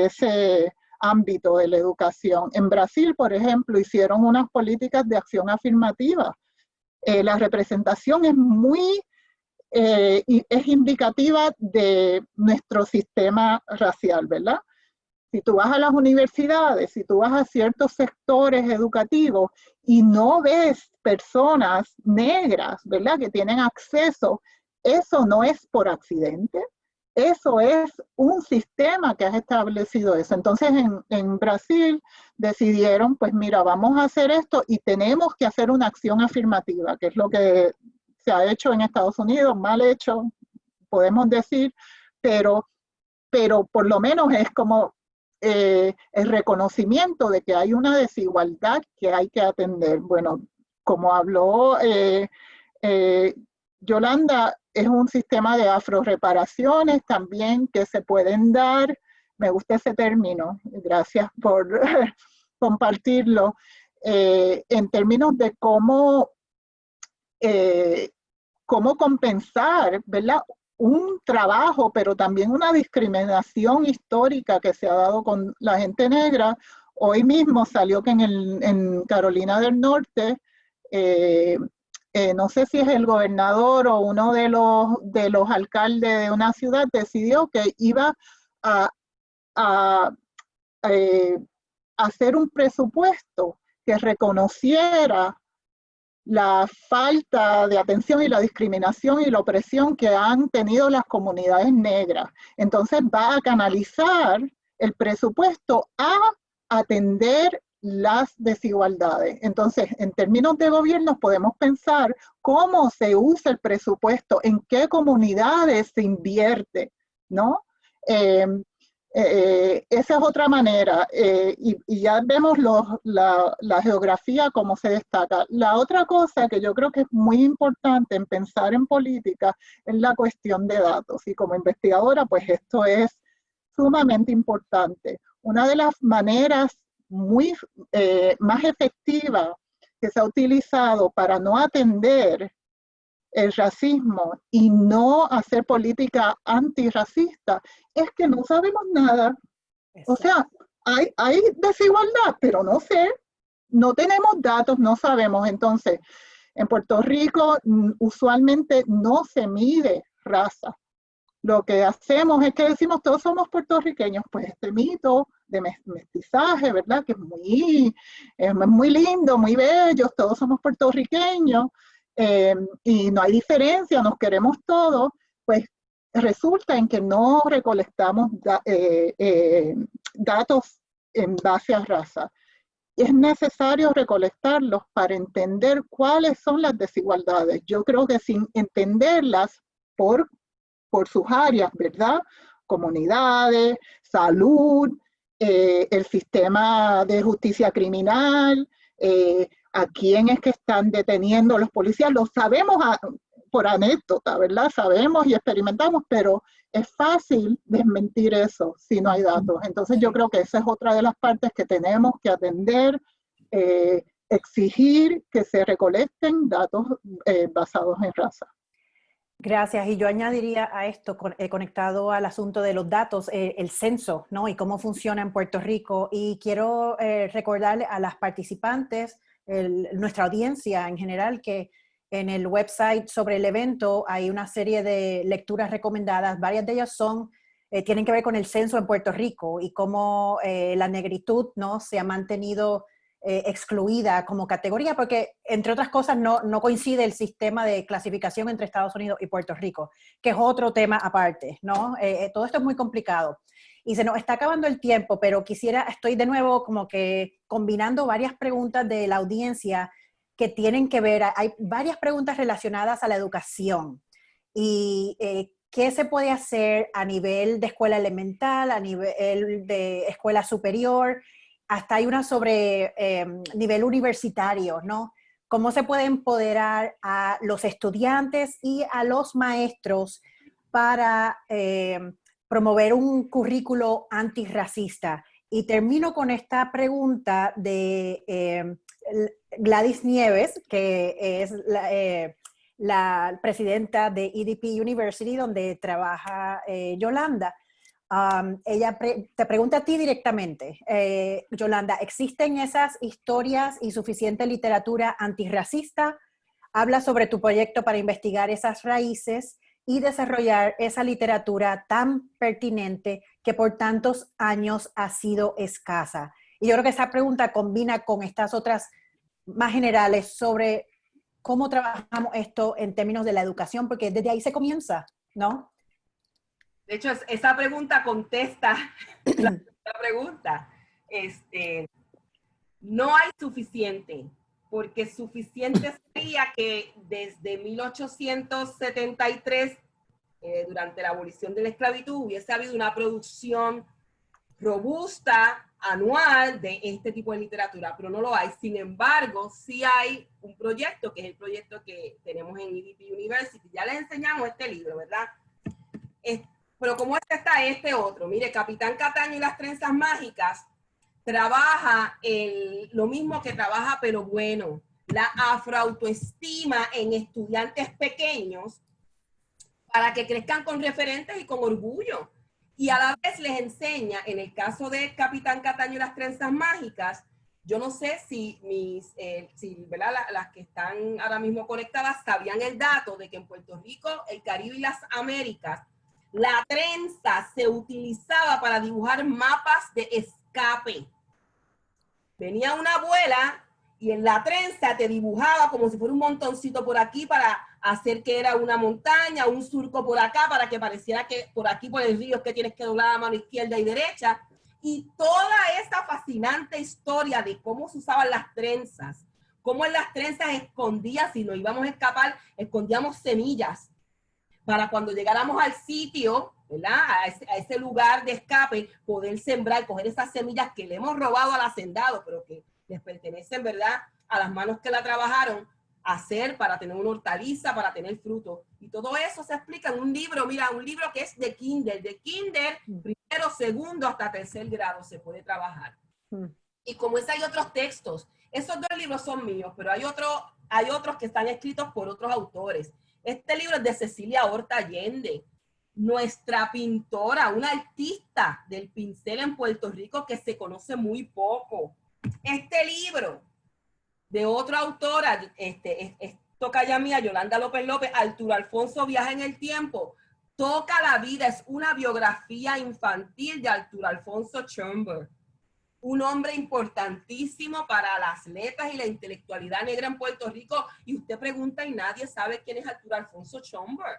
ese ámbito de la educación. En Brasil, por ejemplo, hicieron unas políticas de acción afirmativa. La representación es es indicativa de nuestro sistema racial, ¿verdad? Si tú vas a las universidades, si tú vas a ciertos sectores educativos y no ves personas negras, ¿verdad?, que tienen acceso, eso no es por accidente, eso es un sistema que ha establecido eso. Entonces, en Brasil decidieron, pues mira, vamos a hacer esto y tenemos que hacer una acción afirmativa, que es lo que se ha hecho en Estados Unidos, mal hecho, podemos decir, pero por lo menos es como el reconocimiento de que hay una desigualdad que hay que atender. Bueno, como habló Yolanda, es un sistema de afroreparaciones también que se pueden dar. Me gusta ese término, gracias por compartirlo, en términos de cómo compensar, ¿verdad?, un trabajo, pero también una discriminación histórica que se ha dado con la gente negra. Hoy mismo salió que en Carolina del Norte, no sé si es el gobernador o uno de los alcaldes de una ciudad, decidió que iba a hacer un presupuesto que reconociera la falta de atención y la discriminación y la opresión que han tenido las comunidades negras. Entonces va a canalizar el presupuesto a atender las desigualdades. Entonces, en términos de gobiernos, podemos pensar cómo se usa el presupuesto, en qué comunidades se invierte, ¿no? Esa es otra manera, y ya vemos la geografía, cómo se destaca. La otra cosa que yo creo que es muy importante en pensar en política es la cuestión de datos, y como investigadora, pues esto es sumamente importante. Una de las maneras más efectivas que se ha utilizado para no atender el racismo y no hacer política antirracista es que no sabemos nada. Exacto. O sea, hay desigualdad, pero no sé, no tenemos datos, no sabemos. Entonces, en Puerto Rico usualmente no se mide raza. Lo que hacemos es que decimos todos somos puertorriqueños. Pues este mito de mestizaje, ¿verdad?, que es muy lindo, muy bello, todos somos puertorriqueños, y no hay diferencia, nos queremos todos, pues resulta en que no recolectamos datos en base a raza. Es necesario recolectarlos para entender cuáles son las desigualdades. Yo creo que sin entenderlas por sus áreas, ¿verdad? Comunidades, salud, el sistema de justicia criminal, a quién es que están deteniendo los policías, lo sabemos por anécdota, ¿verdad? Sabemos y experimentamos, pero es fácil desmentir eso si no hay datos. Entonces yo creo que esa es otra de las partes que tenemos que atender, exigir que se recolecten datos basados en raza. Gracias. Y yo añadiría a esto, conectado al asunto de los datos, el censo, ¿no? Y cómo funciona en Puerto Rico. Y quiero recordarle a las participantes, nuestra audiencia en general, que en el website sobre el evento hay una serie de lecturas recomendadas. Varias de ellas tienen que ver con el censo en Puerto Rico y cómo la negritud, ¿no?, se ha mantenido excluida como categoría, porque entre otras cosas no coincide el sistema de clasificación entre Estados Unidos y Puerto Rico, que es otro tema aparte, ¿no? Todo esto es muy complicado. Y se nos está acabando el tiempo, pero estoy de nuevo como que combinando varias preguntas de la audiencia que tienen que ver, hay varias preguntas relacionadas a la educación y qué se puede hacer a nivel de escuela elemental, a nivel de escuela superior, hasta hay una sobre nivel universitario, ¿no? ¿Cómo se puede empoderar a los estudiantes y a los maestros para promover un currículo antirracista? Y termino con esta pregunta de Gladys Nieves, que es la presidenta de EDP University, donde trabaja Yolanda. Ella te pregunta a ti directamente, Yolanda, ¿existen esas historias y suficiente literatura antirracista? Habla sobre tu proyecto para investigar esas raíces y desarrollar esa literatura tan pertinente que por tantos años ha sido escasa. Y yo creo que esa pregunta combina con estas otras más generales sobre cómo trabajamos esto en términos de la educación, porque desde ahí se comienza, ¿no? De hecho, esa pregunta contesta la pregunta. No hay suficiente, porque suficiente sería que desde 1873, durante la abolición de la esclavitud, hubiese habido una producción robusta, anual, de este tipo de literatura, pero no lo hay. Sin embargo, sí hay un proyecto, que es el proyecto que tenemos en EDP University. Ya les enseñamos este libro, ¿verdad? Pero como está este otro, mire, Capitán Cataño y las trenzas mágicas, trabaja lo mismo que trabaja Pero Bueno, la afroautoestima en estudiantes pequeños para que crezcan con referentes y con orgullo. Y a la vez les enseña, en el caso de Capitán Cataño y las trenzas mágicas, yo no sé si ¿verdad? Las que están ahora mismo conectadas sabían el dato de que en Puerto Rico, el Caribe y las Américas, la trenza se utilizaba para dibujar mapas de escape. Venía una abuela y en la trenza te dibujaba como si fuera un montoncito por aquí para hacer que era una montaña, un surco por acá, para que pareciera que por aquí por el río es que tienes que doblar la mano izquierda y derecha. Y toda esta fascinante historia de cómo se usaban las trenzas, cómo en las trenzas escondías, si nos íbamos a escapar, escondíamos semillas para cuando llegáramos al sitio, ¿verdad? A ese lugar de escape, poder sembrar, coger esas semillas que le hemos robado al hacendado, pero que les pertenecen, ¿verdad?, a las manos que la trabajaron, hacer para tener una hortaliza, para tener fruto. Y todo eso se explica en un libro, mira, un libro que es de kinder, primero, segundo, hasta tercer grado se puede trabajar. Y como es, hay otros textos. Esos dos libros son míos, pero hay otros que están escritos por otros autores. Este libro es de Cecilia Horta Allende, nuestra pintora, una artista del pincel en Puerto Rico que se conoce muy poco. Este libro de otra autora, toca mía, Yolanda López López, Arturo Alfonso Viaja en el Tiempo, toca la vida, es una biografía infantil de Arturo Alfonso Schomburg, un hombre importantísimo para las letras y la intelectualidad negra en Puerto Rico, y usted pregunta y nadie sabe quién es Arturo Alfonso Schomburg.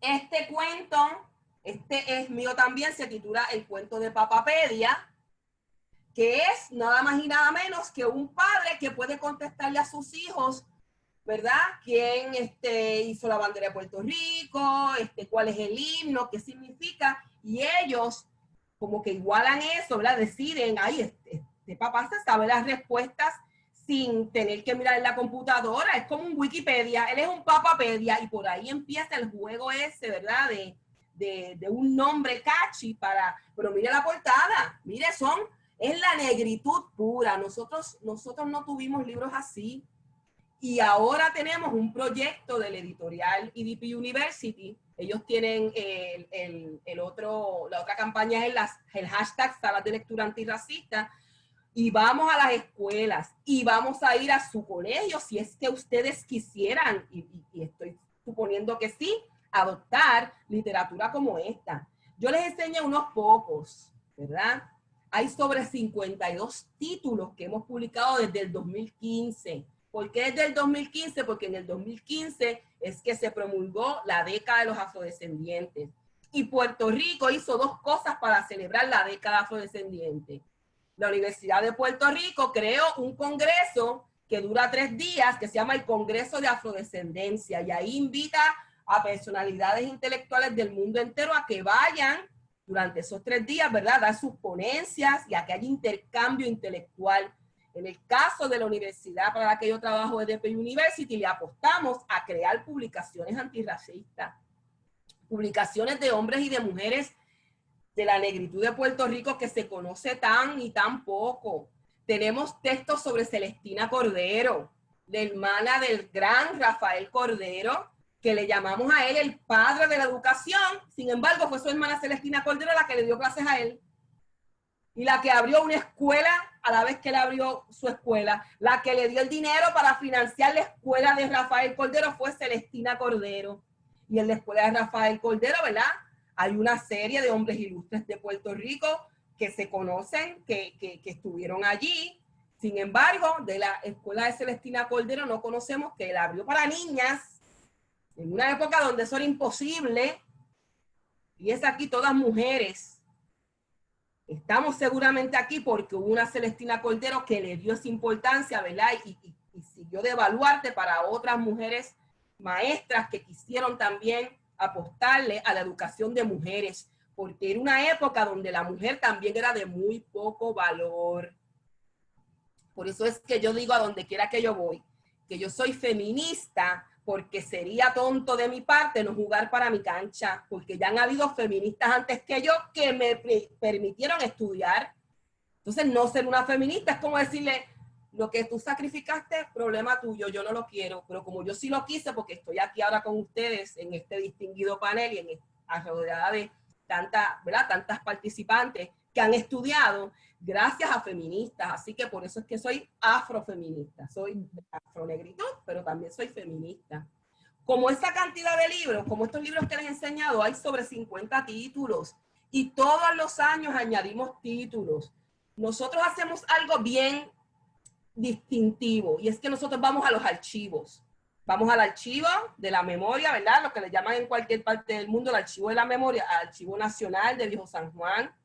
Este cuento, este es mío también, se titula El cuento de Papapedia, que es nada más y nada menos que un padre que puede contestarle a sus hijos, ¿verdad? ¿Quién hizo la bandera de Puerto Rico? ¿Cuál es el himno? ¿Qué significa? Y ellos como que igualan eso, ¿verdad? Deciden, ay, este papá se sabe las respuestas sin tener que mirar en la computadora. Es como un Wikipedia, él es un Papapedia, y por ahí empieza el juego ese, ¿verdad? De un nombre catchy pero mire la portada, mire, es la negritud pura. Nosotros no tuvimos libros así. Y ahora tenemos un proyecto del editorial EDP University. Ellos tienen la otra campaña es el hashtag Salas de Lectura Antirracista. Y vamos a las escuelas y vamos a ir a su colegio si es que ustedes quisieran, y estoy suponiendo que sí, adoptar literatura como esta. Yo les enseño unos pocos, ¿verdad? Hay sobre 52 títulos que hemos publicado desde el 2015. ¿Por qué desde el 2015? Porque en el 2015 es que se promulgó la década de los afrodescendientes. Y Puerto Rico hizo dos cosas para celebrar la década afrodescendiente. La Universidad de Puerto Rico creó un congreso que dura 3 días, que se llama el Congreso de Afrodescendencia, y ahí invita a personalidades intelectuales del mundo entero a que vayan durante esos 3 días, ¿verdad?, a dar sus ponencias y a que haya intercambio intelectual. En el caso de la universidad para la que yo trabajo, EDP University, le apostamos a crear publicaciones antirracistas, publicaciones de hombres y de mujeres de la negritud de Puerto Rico que se conoce tan y tan poco. Tenemos textos sobre Celestina Cordero, la hermana del gran Rafael Cordero, que le llamamos a él el padre de la educación. Sin embargo, fue su hermana Celestina Cordero la que le dio clases a él. Y la que abrió una escuela a la vez que él abrió su escuela. La que le dio el dinero para financiar la escuela de Rafael Cordero fue Celestina Cordero. Y en la escuela de Rafael Cordero, ¿verdad?, hay una serie de hombres ilustres de Puerto Rico que se conocen, que estuvieron allí. Sin embargo, de la escuela de Celestina Cordero no conocemos que él abrió para niñas en una época donde eso era imposible. Y es aquí todas mujeres. Estamos seguramente aquí porque hubo una Celestina Cordero que le dio esa importancia, ¿verdad? Y siguió de baluarte para otras mujeres maestras que quisieron también apostarle a la educación de mujeres, porque era una época donde la mujer también era de muy poco valor. Por eso es que yo digo a donde quiera que yo voy, que yo soy feminista, porque sería tonto de mi parte no jugar para mi cancha, porque ya han habido feministas antes que yo que me permitieron estudiar. Entonces, no ser una feminista es como decirle, lo que tú sacrificaste, problema tuyo, yo no lo quiero, pero como yo sí lo quise, porque estoy aquí ahora con ustedes en este distinguido panel y rodeada de tantas participantes que han estudiado gracias a feministas, así que por eso es que soy afrofeminista, soy afronegritud, pero también soy feminista. Como esa cantidad de libros, como estos libros que les he enseñado, hay sobre 50 títulos y todos los años añadimos títulos. Nosotros hacemos algo bien distintivo, y es que nosotros vamos a los archivos. Vamos al archivo de la memoria, ¿verdad? Lo que le llaman en cualquier parte del mundo el archivo de la memoria, al Archivo Nacional de Viejo San Juan.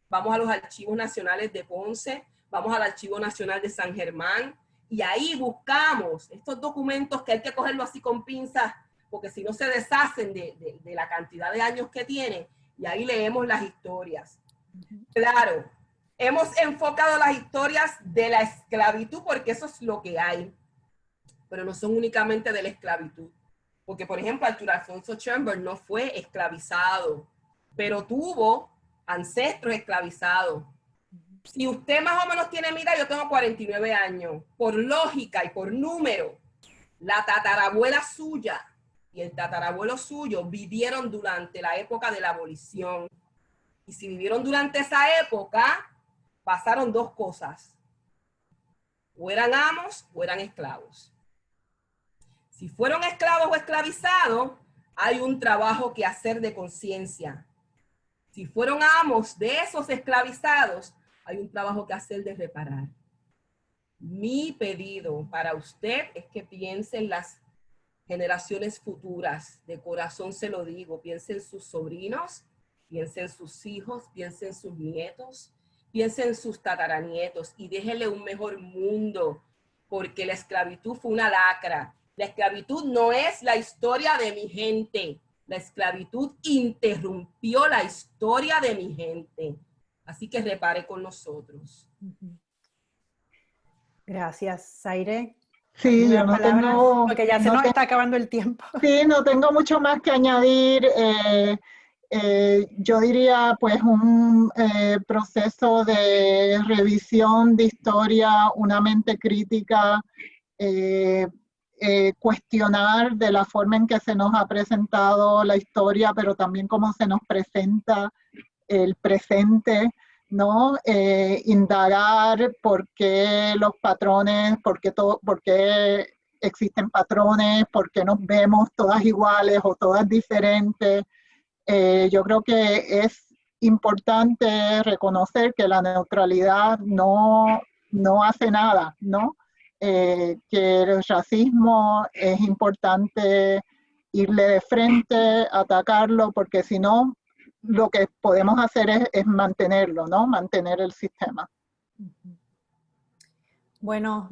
Vamos a los archivos nacionales de Ponce, vamos al Archivo Nacional de San Germán, y ahí buscamos estos documentos que hay que cogerlo así con pinzas, porque si no se deshacen de la cantidad de años que tienen, y ahí leemos las historias. Claro, hemos enfocado las historias de la esclavitud porque eso es lo que hay, pero no son únicamente de la esclavitud. Porque, por ejemplo, Arturo Alfonso Schönberg no fue esclavizado, pero tuvo ancestros esclavizados. Si usted más o menos tiene, mira, yo tengo 49 años, por lógica y por número, la tatarabuela suya y el tatarabuelo suyo vivieron durante la época de la abolición. Y si vivieron durante esa época, pasaron dos cosas. O eran amos o eran esclavos. Si fueron esclavos o esclavizados, hay un trabajo que hacer de conciencia. Si fueron amos de esos esclavizados, hay un trabajo que hacer de reparar. Mi pedido para usted es que piense en las generaciones futuras. De corazón se lo digo, piensen en sus sobrinos, piensen en sus hijos, piensen en sus nietos, piensen en sus tataranietos y déjenle un mejor mundo, porque la esclavitud fue una lacra. La esclavitud no es la historia de mi gente. La esclavitud interrumpió la historia de mi gente. Así que repare con nosotros. Gracias, Zaire. Sí, yo no tengo... Porque ya se nos está acabando el tiempo. Sí, no tengo mucho más que añadir. Yo diría pues un proceso de revisión de historia, una mente crítica, cuestionar de la forma en que se nos ha presentado la historia, pero también cómo se nos presenta el presente, ¿no? Indagar por qué los patrones, por qué existen patrones, por qué nos vemos todas iguales o todas diferentes. Yo creo que es importante reconocer que la neutralidad no hace nada, ¿no? Que el racismo es importante irle de frente, atacarlo, porque si no, lo que podemos hacer es mantenerlo, ¿no? Mantener el sistema. Bueno,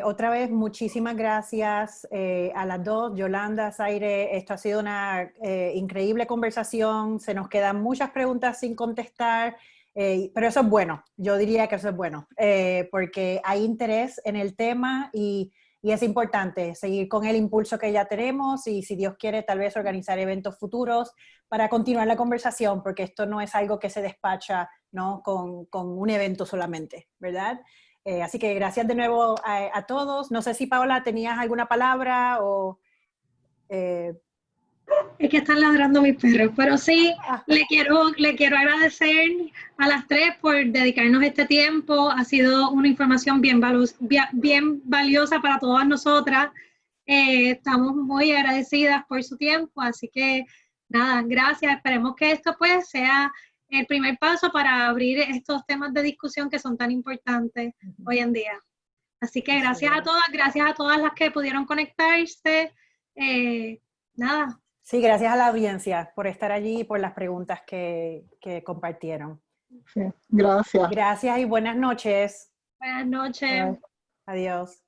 otra vez muchísimas gracias a las dos, Yolanda, Zaire. Esto ha sido una increíble conversación. Se nos quedan muchas preguntas sin contestar, pero eso es bueno. Yo diría que eso es bueno, porque hay interés en el tema y es importante seguir con el impulso que ya tenemos y, si Dios quiere, tal vez organizar eventos futuros para continuar la conversación, porque esto no es algo que se despacha, ¿no? con un evento solamente, ¿verdad? Así que gracias de nuevo a todos. No sé si, Paola, tenías alguna palabra o... Es que están ladrando mis perros, pero sí, le quiero agradecer a las tres por dedicarnos este tiempo. Ha sido una información bien valiosa para todas nosotras. Estamos muy agradecidas por su tiempo, así que nada, gracias. Esperemos que esto pues sea el primer paso para abrir estos temas de discusión que son tan importantes hoy en día. Así que gracias a todas las que pudieron conectarse. Nada. Sí, gracias a la audiencia por estar allí y por las preguntas que compartieron. Sí, gracias. Gracias y buenas noches. Buenas noches. Adiós.